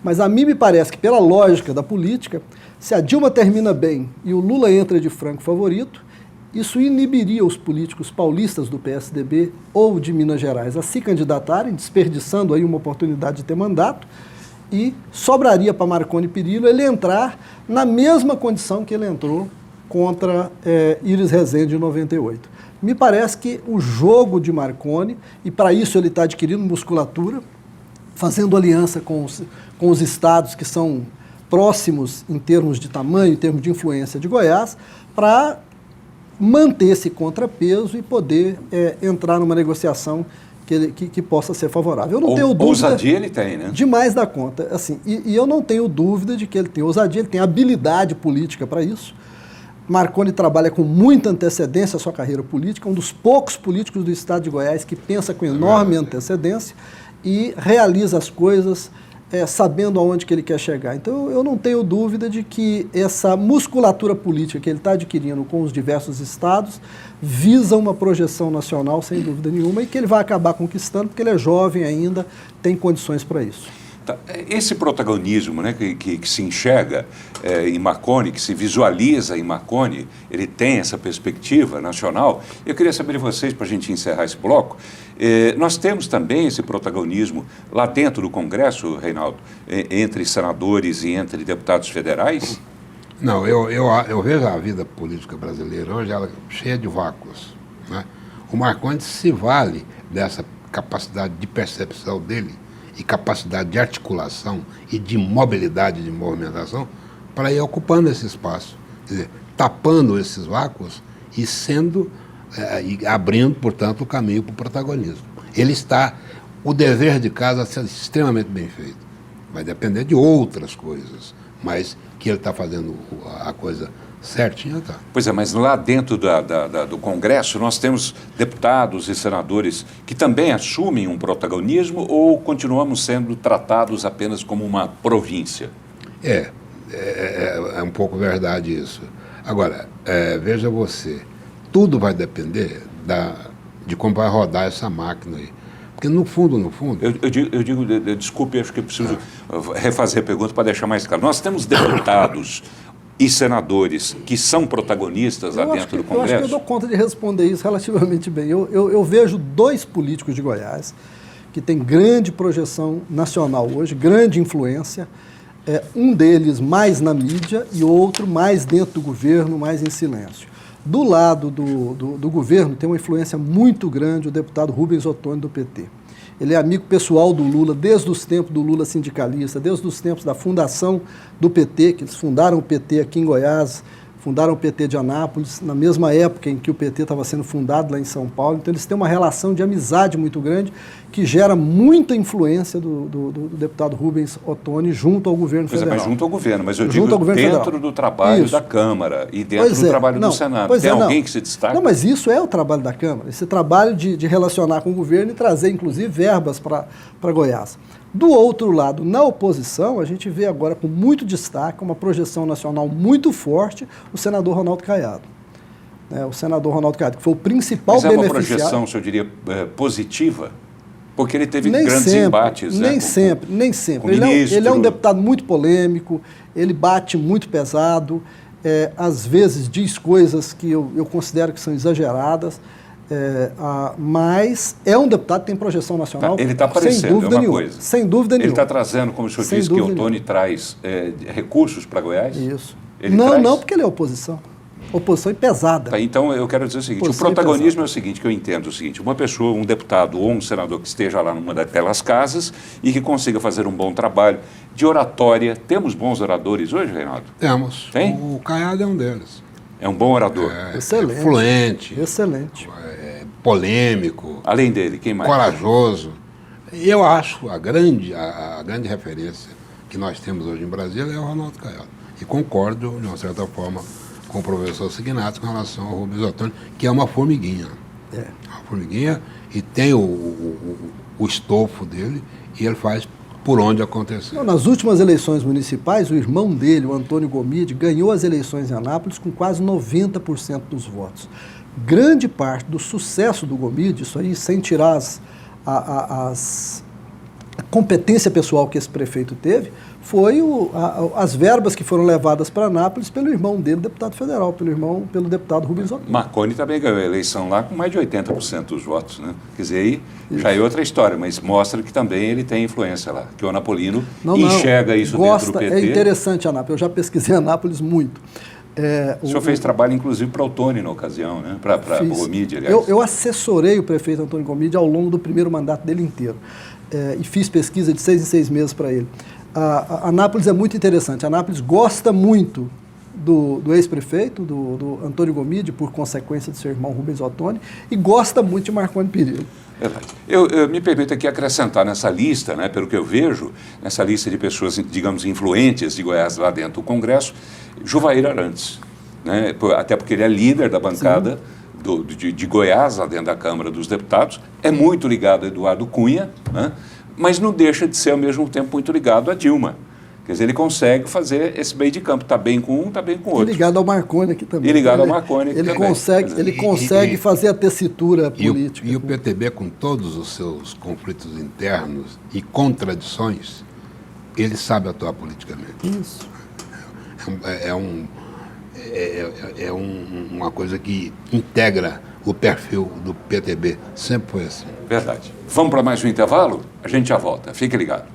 Speaker 4: Mas a mim me parece que, pela lógica da política, se a Dilma termina bem e o Lula entra de franco favorito, isso inibiria os políticos paulistas do PSDB ou de Minas Gerais a se candidatarem, desperdiçando aí uma oportunidade de ter mandato, e sobraria para Marconi Perillo ele entrar na mesma condição que ele entrou contra Iris Rezende em 98. Me parece que o jogo de Marconi, e para isso ele está adquirindo musculatura, fazendo aliança com os estados que são próximos em termos de tamanho, em termos de influência de Goiás, para manter esse contrapeso e poder entrar numa negociação que possa ser favorável. Eu não tenho dúvida...
Speaker 2: Ousadia ele tem, né?
Speaker 4: Demais da conta. Assim, e eu não tenho dúvida de que ele tem ousadia, ele tem habilidade política para isso. Marconi trabalha com muita antecedência a sua carreira política, um dos poucos políticos do estado de Goiás que pensa com enorme antecedência e realiza as coisas sabendo aonde que ele quer chegar. Então, eu não tenho dúvida de que essa musculatura política que ele está adquirindo com os diversos estados visa uma projeção nacional, sem dúvida nenhuma, e que ele vai acabar conquistando, porque ele é jovem ainda, tem condições para isso.
Speaker 2: Tá. Esse protagonismo, né, que se enxerga em Marconi, que se visualiza em Marconi, ele tem essa perspectiva nacional. Eu queria saber de vocês, para a gente encerrar esse bloco, nós temos também esse protagonismo lá dentro do Congresso, Reinaldo, entre senadores e entre deputados federais?
Speaker 3: Não, eu vejo a vida política brasileira hoje ela cheia de vácuos, né? O Marconi se vale dessa capacidade de percepção dele e capacidade de articulação e de mobilidade de movimentação para ir ocupando esse espaço, quer dizer, tapando esses vácuos e e abrindo, portanto, o caminho para o protagonismo. O dever de casa está extremamente bem feito. Vai depender de outras coisas, mas que ele está fazendo a coisa certinha, tá.
Speaker 2: Pois é, mas lá dentro do Congresso nós temos deputados e senadores que também assumem um protagonismo ou continuamos sendo tratados apenas como uma província?
Speaker 3: É um pouco verdade isso. Agora, veja você, tudo vai depender de como vai rodar essa máquina aí. Porque no fundo...
Speaker 2: Eu digo, desculpe, acho que eu preciso refazer a pergunta para deixar mais claro. Nós temos deputados e senadores que são protagonistas lá dentro do Congresso?
Speaker 4: Eu acho que eu dou conta de responder isso relativamente bem. Eu vejo dois políticos de Goiás que têm grande projeção nacional hoje, grande influência, um deles mais na mídia e outro mais dentro do governo, mais em silêncio. Do lado do governo tem uma influência muito grande o deputado Rubens Ottoni, do PT. Ele é amigo pessoal do Lula, desde os tempos do Lula sindicalista, desde os tempos da fundação do PT, que eles fundaram o PT aqui em Goiás, fundaram o PT de Anápolis, na mesma época em que o PT estava sendo fundado lá em São Paulo. Então, eles têm uma relação de amizade muito grande que gera muita influência do deputado Rubens Ottoni junto ao governo federal.
Speaker 2: Mas junto ao governo, mas eu
Speaker 4: Junto
Speaker 2: digo
Speaker 4: ao governo
Speaker 2: dentro
Speaker 4: federal.
Speaker 2: do trabalho
Speaker 4: Isso.
Speaker 2: da Câmara e dentro do trabalho do Senado. Tem alguém que se destaca?
Speaker 4: Não, mas isso é o trabalho da Câmara, esse trabalho de relacionar com o governo e trazer, inclusive, verbas para Goiás. Do outro lado, na oposição, a gente vê agora com muito destaque, uma projeção nacional muito forte, o senador Ronaldo Caiado. O senador Ronaldo Caiado, que foi o principal beneficiário. Mas é uma projeção,
Speaker 2: se eu diria, positiva? Porque ele teve grandes embates.
Speaker 4: Nem sempre. Ele é um deputado muito polêmico, ele bate muito pesado, às vezes diz coisas que eu considero que são exageradas. Mas é um deputado que tem projeção nacional.
Speaker 2: Ele está aparecendo,
Speaker 4: sem dúvida nenhuma.
Speaker 2: Coisa.
Speaker 4: Sem dúvida nenhuma.
Speaker 2: Ele está trazendo, como o senhor disse, que o Ottoni traz recursos para Goiás?
Speaker 4: Isso. Não, porque ele é oposição. Oposição e pesada.
Speaker 2: Tá, então eu quero dizer o seguinte, o protagonismo é o seguinte, que eu entendo o seguinte, uma pessoa, um deputado ou um senador que esteja lá numa daquelas casas e que consiga fazer um bom trabalho de oratória. Temos bons oradores hoje, Reinaldo?
Speaker 3: Temos.
Speaker 2: Tem?
Speaker 3: O Caiado é um deles.
Speaker 2: É um bom orador.
Speaker 4: Excelente.
Speaker 3: Fluente.
Speaker 4: Excelente.
Speaker 3: Polêmico.
Speaker 2: Além dele, quem mais?
Speaker 3: Corajoso. Eu acho a grande referência que nós temos hoje em Brasília é o Ronaldo Caiado. E concordo, de uma certa forma, com o professor Signato com relação ao Rubens Ottoni, que é uma formiguinha. Uma formiguinha e tem o estofo dele e ele faz por onde acontecer.
Speaker 4: Nas últimas eleições municipais, o irmão dele, o Antônio Gomide, ganhou as eleições em Anápolis com quase 90% dos votos. Grande parte do sucesso do Gomide, isso aí sem tirar a competência pessoal que esse prefeito teve, foi as verbas que foram levadas para Anápolis pelo irmão dele, deputado federal, pelo deputado Rubens Ottoni.
Speaker 2: Marconi também ganhou a eleição lá com mais de 80% dos votos, né? Quer dizer, aí já é outra história, mas mostra que também ele tem influência lá, que o anapolino enxerga isso dentro do PT.
Speaker 4: É interessante Anápolis, eu já pesquisei Anápolis muito.
Speaker 2: O senhor fez trabalho, inclusive, para o Ottoni na ocasião, né? Para o Gomide, aliás.
Speaker 4: Eu assessorei o prefeito Antônio Gomide ao longo do primeiro mandato dele inteiro. E fiz pesquisa de 6 em 6 meses para ele. A Anápolis é muito interessante. A Anápolis gosta muito do ex-prefeito, do Antônio Gomide, por consequência de seu irmão Rubens Ottoni, e gosta muito de Marconi Perillo.
Speaker 2: Verdade. Eu me permito aqui acrescentar nessa lista, né, pelo que eu vejo, nessa lista de pessoas, digamos, influentes de Goiás lá dentro do Congresso, Juvair Arantes, né, até porque ele é líder da bancada de Goiás, lá dentro da Câmara dos Deputados, é muito ligado a Eduardo Cunha, né, mas não deixa de ser, ao mesmo tempo, muito ligado a Dilma. Quer dizer, ele consegue fazer esse meio de campo, está bem com um, está bem com o outro.
Speaker 4: E ligado ao Marconi aqui também.
Speaker 2: E ligado ao Marconi aqui
Speaker 4: ele
Speaker 2: também.
Speaker 4: Ele consegue fazer a tessitura política.
Speaker 3: E o PTB, com todos os seus conflitos internos e contradições, ele sabe atuar politicamente.
Speaker 4: Isso.
Speaker 3: Uma coisa que integra o perfil do PTB. Sempre foi assim.
Speaker 2: Verdade. Vamos para mais um intervalo? A gente já volta. Fique ligado.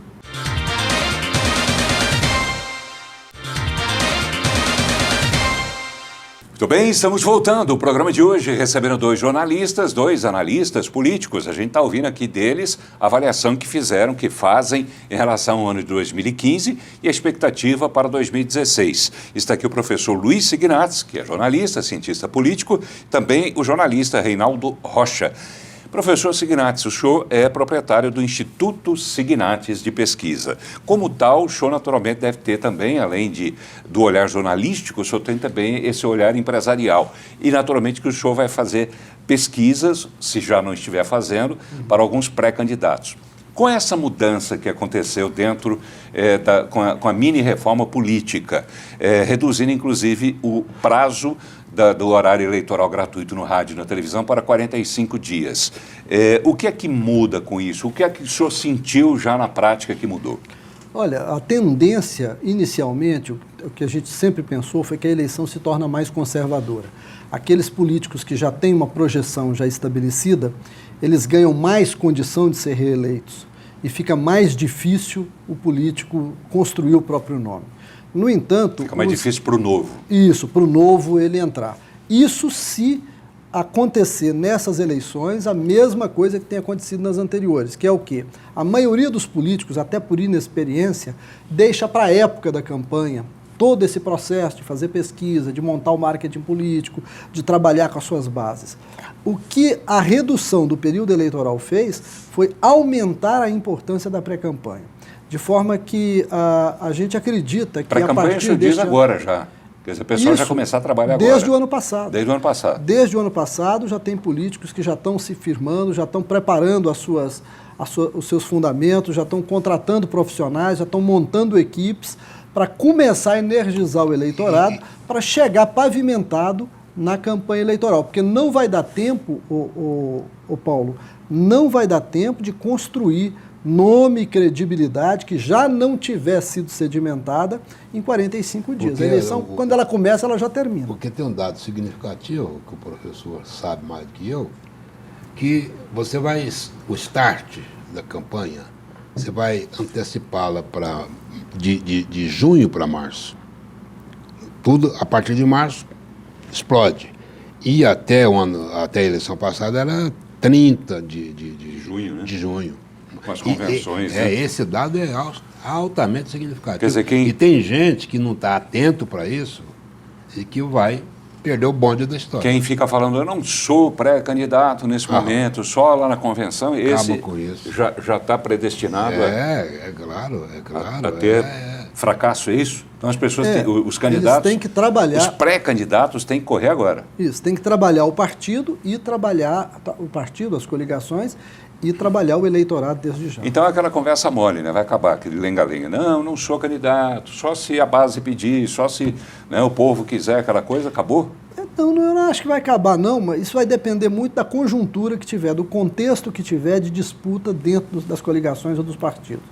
Speaker 2: Muito bem, estamos voltando. O programa de hoje recebendo dois analistas políticos. A gente está ouvindo aqui deles a avaliação que fizeram, que fazem em relação ao ano de 2015 e a expectativa para 2016. Está aqui o professor Luiz Signates, que é jornalista, cientista político, também o jornalista Reinaldo Rocha. Professor Signates, o senhor é proprietário do Instituto Signates de Pesquisa. Como tal, o senhor naturalmente deve ter também, além do olhar jornalístico, o senhor tem também esse olhar empresarial. E naturalmente que o senhor vai fazer pesquisas, se já não estiver fazendo, para alguns pré-candidatos. Com essa mudança que aconteceu dentro com a mini-reforma política, reduzindo inclusive o prazo do horário eleitoral gratuito no rádio e na televisão para 45 dias. O que é que muda com isso? O que é que o senhor sentiu já na prática que mudou?
Speaker 4: Olha, a tendência, inicialmente, o que a gente sempre pensou foi que a eleição se torna mais conservadora. Aqueles políticos que já têm uma projeção já estabelecida, eles ganham mais condição de ser reeleitos e fica mais difícil o político construir o próprio nome. No entanto...
Speaker 2: Fica mais difícil para o novo.
Speaker 4: Isso, para o novo ele entrar. Isso se acontecer nessas eleições a mesma coisa que tem acontecido nas anteriores, que é o quê? A maioria dos políticos, até por inexperiência, deixa para a época da campanha todo esse processo de fazer pesquisa, de montar o marketing político, de trabalhar com as suas bases. O que a redução do período eleitoral fez foi aumentar a importância da pré-campanha, de forma que a gente acredita que a partir
Speaker 2: desse agora já. Quer dizer, o pessoal já começar a trabalhar agora.
Speaker 4: Desde o ano passado.
Speaker 2: Desde o ano passado.
Speaker 4: Desde o ano passado já tem políticos que já estão se firmando, já estão preparando os seus fundamentos, já estão contratando profissionais, já estão montando equipes para começar a energizar o eleitorado para chegar pavimentado na campanha eleitoral. Porque não vai dar tempo, Paulo, não vai dar tempo de construir nome e credibilidade que já não tiver sido sedimentada em 45 dias.
Speaker 3: Porque
Speaker 4: a eleição, quando ela começa, ela já termina.
Speaker 3: Porque tem um dado significativo, que o professor sabe mais do que eu, que você vai, o start da campanha, você vai antecipá-la de junho para março. Tudo, a partir de março, explode. E até a eleição passada era 30 de
Speaker 2: junho, né?
Speaker 3: De junho.
Speaker 2: Com as convenções.
Speaker 3: Esse dado é altamente significativo.
Speaker 2: Quer dizer,
Speaker 3: E tem gente que não está atento para isso e que vai perder o bonde da história.
Speaker 2: Quem fica falando, eu não sou pré-candidato nesse momento, só lá na convenção, esse
Speaker 3: com isso.
Speaker 2: já está predestinado
Speaker 3: É claro.
Speaker 2: a ter fracasso, é isso? Então as pessoas, os candidatos,
Speaker 4: eles têm que trabalhar,
Speaker 2: os pré-candidatos têm que correr agora.
Speaker 4: Isso, tem que trabalhar o partido e trabalhar o partido, as coligações, e trabalhar o eleitorado desde já.
Speaker 2: Então é aquela conversa mole, né? Vai acabar aquele lenga-lenga. Não sou candidato, só se a base pedir, só se o povo quiser aquela coisa, acabou?
Speaker 4: Então, eu não acho que vai acabar, não, mas isso vai depender muito da conjuntura que tiver, do contexto que tiver de disputa dentro das coligações ou dos partidos.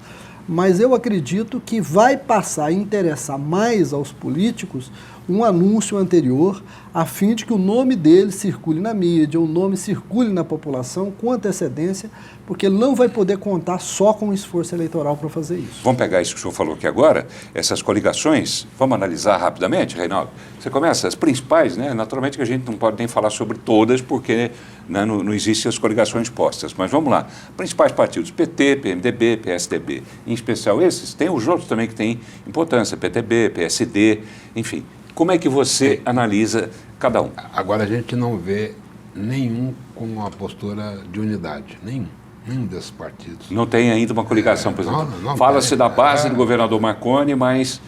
Speaker 4: Mas eu acredito que vai passar a interessar mais aos políticos um anúncio anterior, a fim de que o nome dele circule na mídia, o nome circule na população com antecedência, porque ele não vai poder contar só com o esforço eleitoral para fazer isso.
Speaker 2: Vamos pegar isso que o senhor falou aqui agora, essas coligações, vamos analisar rapidamente, Reinaldo? Você começa, as principais, né? Naturalmente que a gente não pode nem falar sobre todas, porque não existem as coligações postas, mas vamos lá. Principais partidos, PT, PMDB, PSDB, em especial esses, tem os outros também que têm importância, PTB, PSD, enfim. Como é que você analisa cada um?
Speaker 3: Agora a gente não vê nenhum com uma postura de unidade, nenhum desses partidos.
Speaker 2: Não tem ainda uma coligação, por exemplo. Fala-se da base do governador Marconi, mas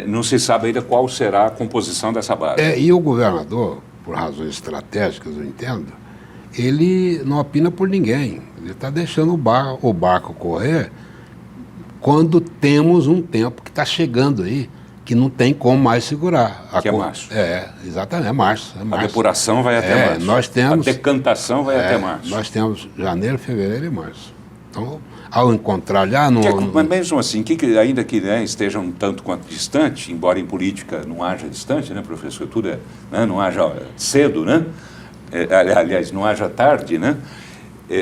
Speaker 2: não se sabe ainda qual será a composição dessa base.
Speaker 3: E o governador, por razões estratégicas, eu entendo, ele não opina por ninguém. Ele está deixando o barco correr quando temos um tempo que está chegando aí, que não tem como mais segurar.
Speaker 2: Que é março.
Speaker 3: Exatamente, é março.
Speaker 2: A depuração vai até março.
Speaker 3: Nós temos,
Speaker 2: a decantação vai até março.
Speaker 3: Nós temos janeiro, fevereiro e março. Então, ao encontrar já...
Speaker 2: Mas mesmo assim, ainda que esteja um tanto quanto distante, embora em política não haja distante, né, professor? Tudo não haja cedo, né? Aliás, não haja tarde, né?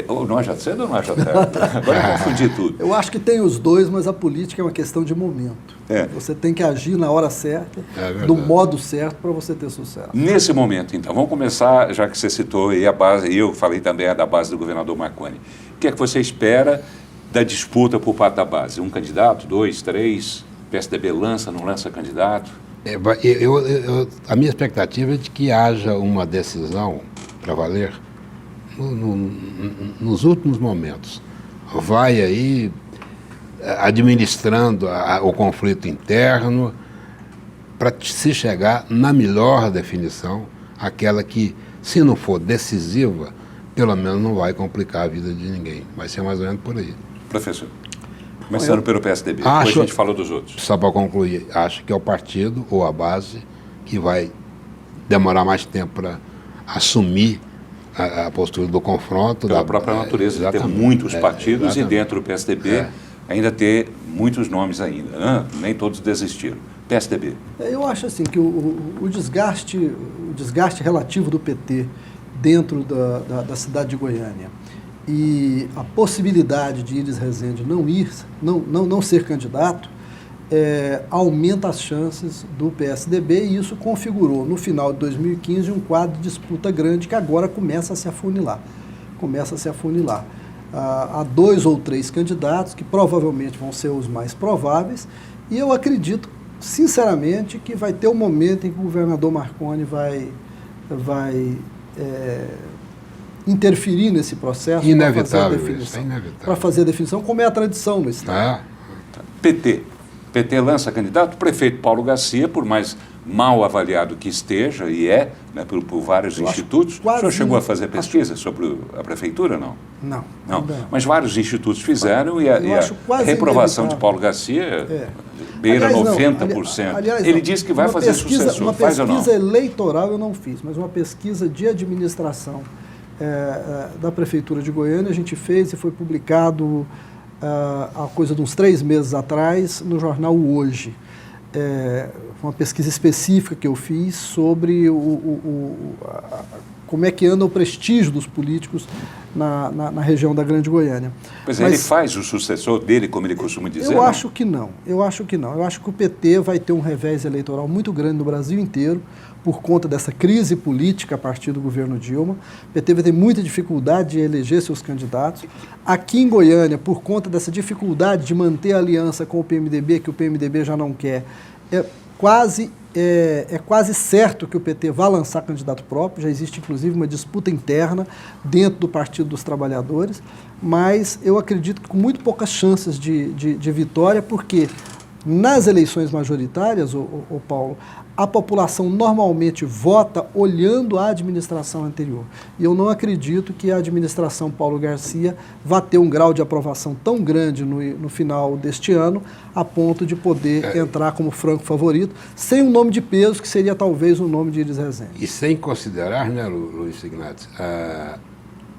Speaker 2: Ou não haja cedo ou não haja tarde? Agora eu confundi tudo.
Speaker 4: Eu acho que tem os dois, mas a política é uma questão de momento. Você tem que agir na hora certa, do modo certo, para você ter sucesso.
Speaker 2: Nesse momento, então, vamos começar, já que você citou aí a base, e eu falei também da base do governador Marconi. O que é que você espera da disputa por parte da base? Um candidato, 2, 3? PSDB lança, não lança candidato?
Speaker 3: A minha expectativa é de que haja uma decisão para valer nos últimos momentos. Vai aí administrando o conflito interno para se chegar na melhor definição, aquela que, se não for decisiva, pelo menos não vai complicar a vida de ninguém. Vai ser mais ou menos por aí.
Speaker 2: Professor, começando pelo PSDB, depois a gente falou dos outros.
Speaker 3: Só para concluir, acho que é o partido ou a base que vai demorar mais tempo para assumir a postura do confronto.
Speaker 2: Pela própria natureza de ter muitos partidos e dentro do PSDB ainda ter muitos nomes ainda, né? Nem todos desistiram. PSDB.
Speaker 4: Eu acho assim que o desgaste relativo do PT dentro da cidade de Goiânia e a possibilidade de Iris Rezende não ser candidato aumenta as chances do PSDB, e isso configurou no final de 2015 um quadro de disputa grande que agora começa a se afunilar. Há 2 ou 3 candidatos que provavelmente vão ser os mais prováveis, e eu acredito sinceramente, que vai ter um momento em que o governador Marconi vai interferir nesse processo para fazer a definição, como é a tradição no Estado.
Speaker 2: PT lança candidato, o prefeito Paulo Garcia, por mais mal avaliado que esteja, e né, por vários institutos. O senhor chegou a fazer pesquisa sobre a prefeitura, não?
Speaker 4: Não.
Speaker 2: Mas vários institutos fizeram e a reprovação de Paulo Garcia beira 90%. Ele disse que vai fazer sucessor. Faz ou não?
Speaker 4: Uma pesquisa eleitoral eu não fiz, mas uma pesquisa de administração da Prefeitura de Goiânia a gente fez e foi publicado há coisa de uns 3 meses atrás no jornal Hoje. Uma pesquisa específica que eu fiz sobre como é que anda o prestígio dos políticos na região da Grande Goiânia.
Speaker 2: Mas ele faz o sucessor dele, como ele costuma dizer?
Speaker 4: Eu acho que não. Eu acho que o PT vai ter um revés eleitoral muito grande no Brasil inteiro por conta dessa crise política a partir do governo Dilma. O PT vai ter muita dificuldade de eleger seus candidatos. Aqui em Goiânia, por conta dessa dificuldade de manter a aliança com o PMDB, que o PMDB já não quer, é quase certo que o PT vai lançar candidato próprio, já existe inclusive uma disputa interna dentro do Partido dos Trabalhadores, mas eu acredito que com muito poucas chances de vitória, porque nas eleições majoritárias, Paulo, a população normalmente vota olhando a administração anterior. E eu não acredito que a administração Paulo Garcia vá ter um grau de aprovação tão grande no final deste ano, a ponto de poder entrar como franco favorito, sem um nome de peso, que seria talvez o nome de Iris Rezende.
Speaker 3: E sem considerar, né, Luiz Ignazio,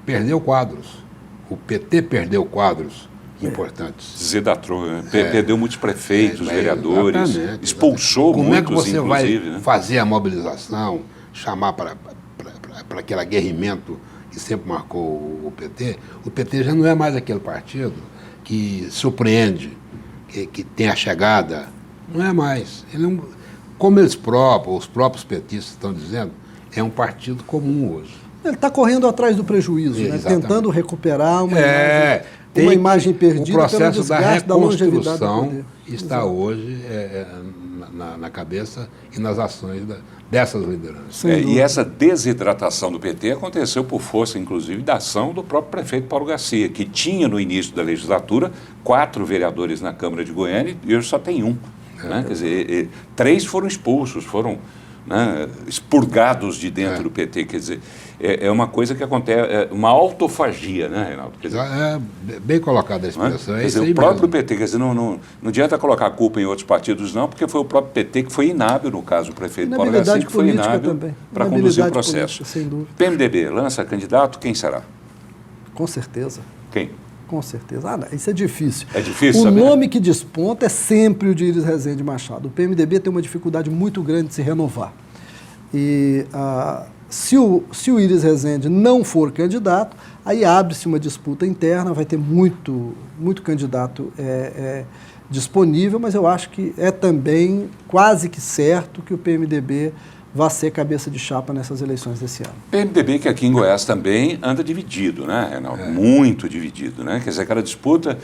Speaker 3: perdeu quadros. O PT perdeu quadros importantes.
Speaker 2: Zedatrou, perdeu muitos prefeitos, vereadores, expulsou
Speaker 3: como
Speaker 2: muitos,
Speaker 3: como é que você
Speaker 2: inclusive,
Speaker 3: vai fazer a mobilização, chamar para aquele aguerrimento que sempre marcou o PT? O PT já não é mais aquele partido que surpreende, que tem a chegada. Não é mais. Ele como os próprios petistas estão dizendo, é um partido comum hoje.
Speaker 4: Ele está correndo atrás do prejuízo, né? Tentando recuperar uma imagem perdida.
Speaker 3: O processo da reconstrução está hoje na cabeça e nas ações dessas lideranças.
Speaker 2: E essa desidratação do PT aconteceu por força, inclusive, da ação do próprio prefeito Paulo Garcia, que tinha no início da legislatura 4 vereadores na Câmara de Goiânia e hoje só tem 1. Né? Quer dizer, 3 foram expulsos, foram expurgados de dentro do PT. Quer dizer, é uma coisa que acontece, uma autofagia, né, Reinaldo? Quer dizer,
Speaker 3: bem colocada a expressão.
Speaker 2: Quer dizer, o próprio PT, quer dizer, não adianta colocar a culpa em outros partidos, não, porque foi o próprio PT que foi inábil, no caso, o prefeito Paulo Garcia, que foi inábil para conduzir o processo.
Speaker 4: Política, sem dúvida.
Speaker 2: PMDB lança candidato, quem será?
Speaker 4: Com certeza.
Speaker 2: Quem?
Speaker 4: Com certeza. Isso é difícil.
Speaker 2: É difícil,
Speaker 4: O
Speaker 2: saber?
Speaker 4: nome que desponta é sempre o de Iris Rezende Machado. O PMDB tem uma dificuldade muito grande de se renovar. E se o Iris Rezende não for candidato, aí abre-se uma disputa interna, vai ter muito candidato disponível, mas eu acho que é também quase que certo que o PMDB vai ser cabeça de chapa nessas eleições desse ano.
Speaker 2: PMDB que aqui em Goiás também anda dividido, né, Reinaldo? Muito dividido, né? Quer dizer, aquela disputa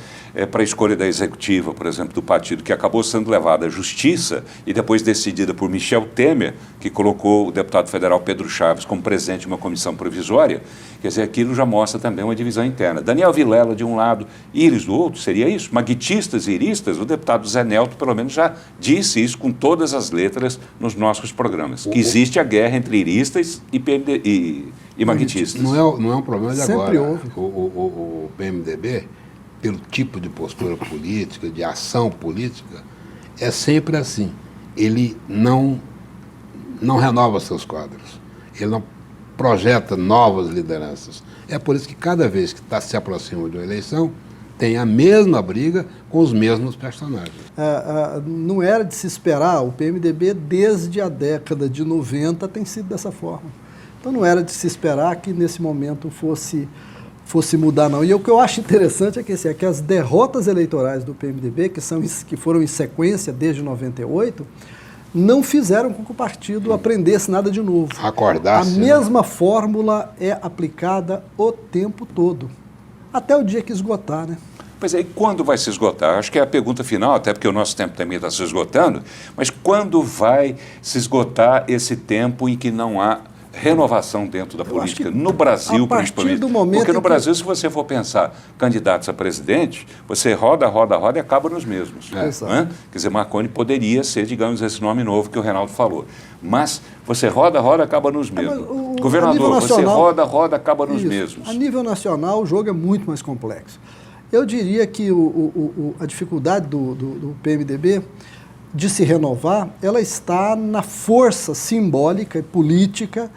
Speaker 2: para a escolha da executiva, por exemplo, do partido, que acabou sendo levada à justiça e depois decidida por Michel Temer, que colocou o deputado federal Pedro Chaves como presidente de uma comissão provisória. Quer dizer, aquilo já mostra também uma divisão interna. Daniel Vilela de um lado, Iris do outro, seria isso? Maguitistas e iristas, o deputado Zé Nelto, pelo menos, já disse isso com todas as letras nos nossos programas, que existe a guerra entre iristas e maguitistas.
Speaker 3: Não é um problema de
Speaker 4: Sempre
Speaker 3: agora.
Speaker 4: houve.
Speaker 3: O PMDB, pelo tipo de postura política, de ação política, é sempre assim. Ele não renova seus quadros. Ele não projeta novas lideranças. É por isso que cada vez que se aproxima de uma eleição, tem a mesma briga com os mesmos personagens.
Speaker 4: Não era de se esperar, o PMDB desde a década de 90 tem sido dessa forma. Então não era de se esperar que nesse momento fosse mudar, não. E o que eu acho interessante é que as derrotas eleitorais do PMDB, que foram em sequência desde 98, não fizeram com que o partido aprendesse nada de novo.
Speaker 3: Acordasse.
Speaker 4: A mesma fórmula é aplicada o tempo todo, até o dia que esgotar, né?
Speaker 2: Pois é, e quando vai se esgotar? Acho que é a pergunta final, até porque o nosso tempo também está se esgotando, mas quando vai se esgotar esse tempo em que não há renovação dentro da política, no Brasil principalmente? Porque no Brasil, se você for pensar candidatos a presidente, você roda e acaba nos mesmos. Né? Quer dizer, Marconi poderia ser, digamos, esse nome novo que o Reinaldo falou. Mas você roda, acaba nos mesmos. Governador, nacional, você roda, acaba nos mesmos.
Speaker 4: A nível nacional, o jogo é muito mais complexo. Eu diria que a dificuldade do PMDB de se renovar, ela está na força simbólica e política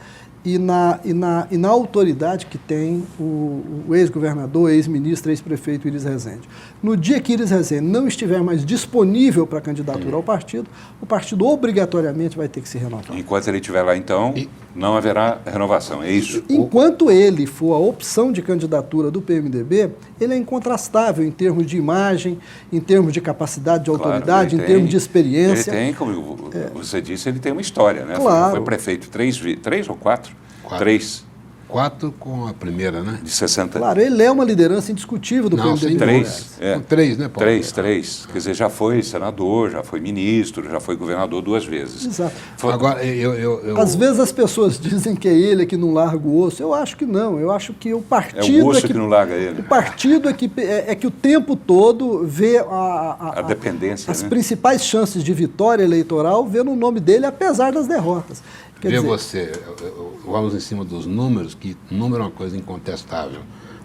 Speaker 4: e na autoridade que tem o ex-governador, ex-ministro, ex-prefeito Iris Rezende. No dia que Iris Rezende não estiver mais disponível para a candidatura ao partido, o partido obrigatoriamente vai ter que se renovar.
Speaker 2: Enquanto ele estiver lá, então, não haverá renovação, é isso?
Speaker 4: Enquanto ele for a opção de candidatura do PMDB, ele é incontrastável em termos de imagem, em termos de capacidade de autoridade, em termos de experiência.
Speaker 2: Ele tem, como você disse, ele tem uma história, né?
Speaker 4: Claro.
Speaker 2: Foi prefeito três ou quatro? Três.
Speaker 3: 4 com a primeira, né?
Speaker 2: De 60.
Speaker 4: Claro, ele é uma liderança indiscutível do PMDB.
Speaker 3: Sim,
Speaker 2: 3.
Speaker 3: Com 3, né, Paulo?
Speaker 2: 3. Quer dizer, já foi senador, já foi ministro, já foi governador 2 vezes.
Speaker 4: Exato.
Speaker 3: Agora,
Speaker 4: Às vezes as pessoas dizem que é ele que não larga o osso. Eu acho que não. Eu acho que o partido...
Speaker 2: É o osso que não larga ele.
Speaker 4: O partido é que o tempo todo vê
Speaker 2: a dependência,
Speaker 4: as principais chances de vitória eleitoral, vê no nome dele, apesar das derrotas.
Speaker 3: Vamos em cima dos números, que número é uma coisa incontestável.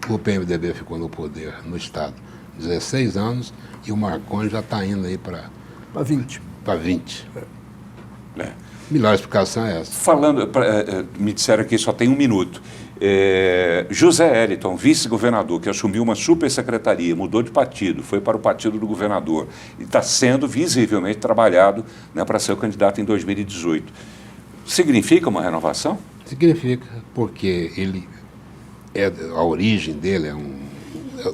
Speaker 3: O PMDB ficou no poder no Estado 16 anos e o Marconi já está indo aí para
Speaker 4: 20.
Speaker 3: Para 20. Melhor explicação é essa.
Speaker 2: Falando, me disseram que só tem 1 minuto. José Eliton, vice-governador, que assumiu uma supersecretaria, mudou de partido, foi para o partido do governador e está sendo visivelmente trabalhado, né, para ser o candidato em 2018. Significa uma renovação?
Speaker 3: Significa, porque a origem dele é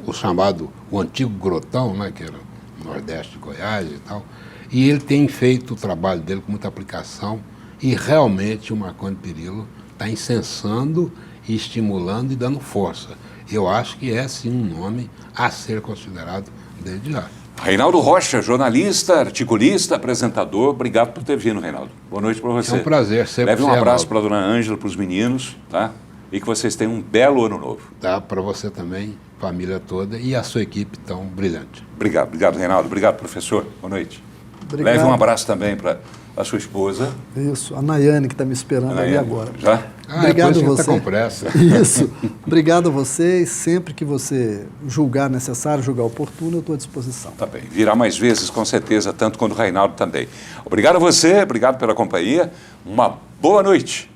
Speaker 3: o chamado, o antigo Grotão, né, que era o Nordeste de Goiás e tal, e ele tem feito o trabalho dele com muita aplicação e realmente o Marconi Perillo está incensando e estimulando e dando força. Eu acho que é sim um nome a ser considerado desde já.
Speaker 2: Reinaldo Rocha, jornalista, articulista, apresentador, obrigado por ter vindo, Reinaldo. Boa noite para você.
Speaker 3: É um prazer sempre.
Speaker 2: Leve um abraço para a dona Ângela, para os meninos, tá? E que vocês tenham um belo ano novo.
Speaker 3: Tá, para você também, família toda e a sua equipe tão brilhante.
Speaker 2: Obrigado, Reinaldo. Obrigado, professor. Boa noite.
Speaker 4: Obrigado.
Speaker 2: Leve um abraço também para a sua esposa.
Speaker 4: Isso, a Nayane que está me esperando ali agora.
Speaker 2: Já?
Speaker 4: Obrigado a você.
Speaker 3: Tá com pressa.
Speaker 4: Isso. Obrigado a vocês. Sempre que você julgar necessário, julgar oportuno, eu estou à disposição.
Speaker 2: Tá bem. Virá mais vezes, com certeza, tanto quanto o Reinaldo também. Obrigado a você, obrigado pela companhia. Uma boa noite.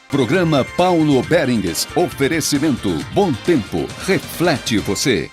Speaker 1: Programa Paulo Berengues. Oferecimento Bom Tempo. Reflete você.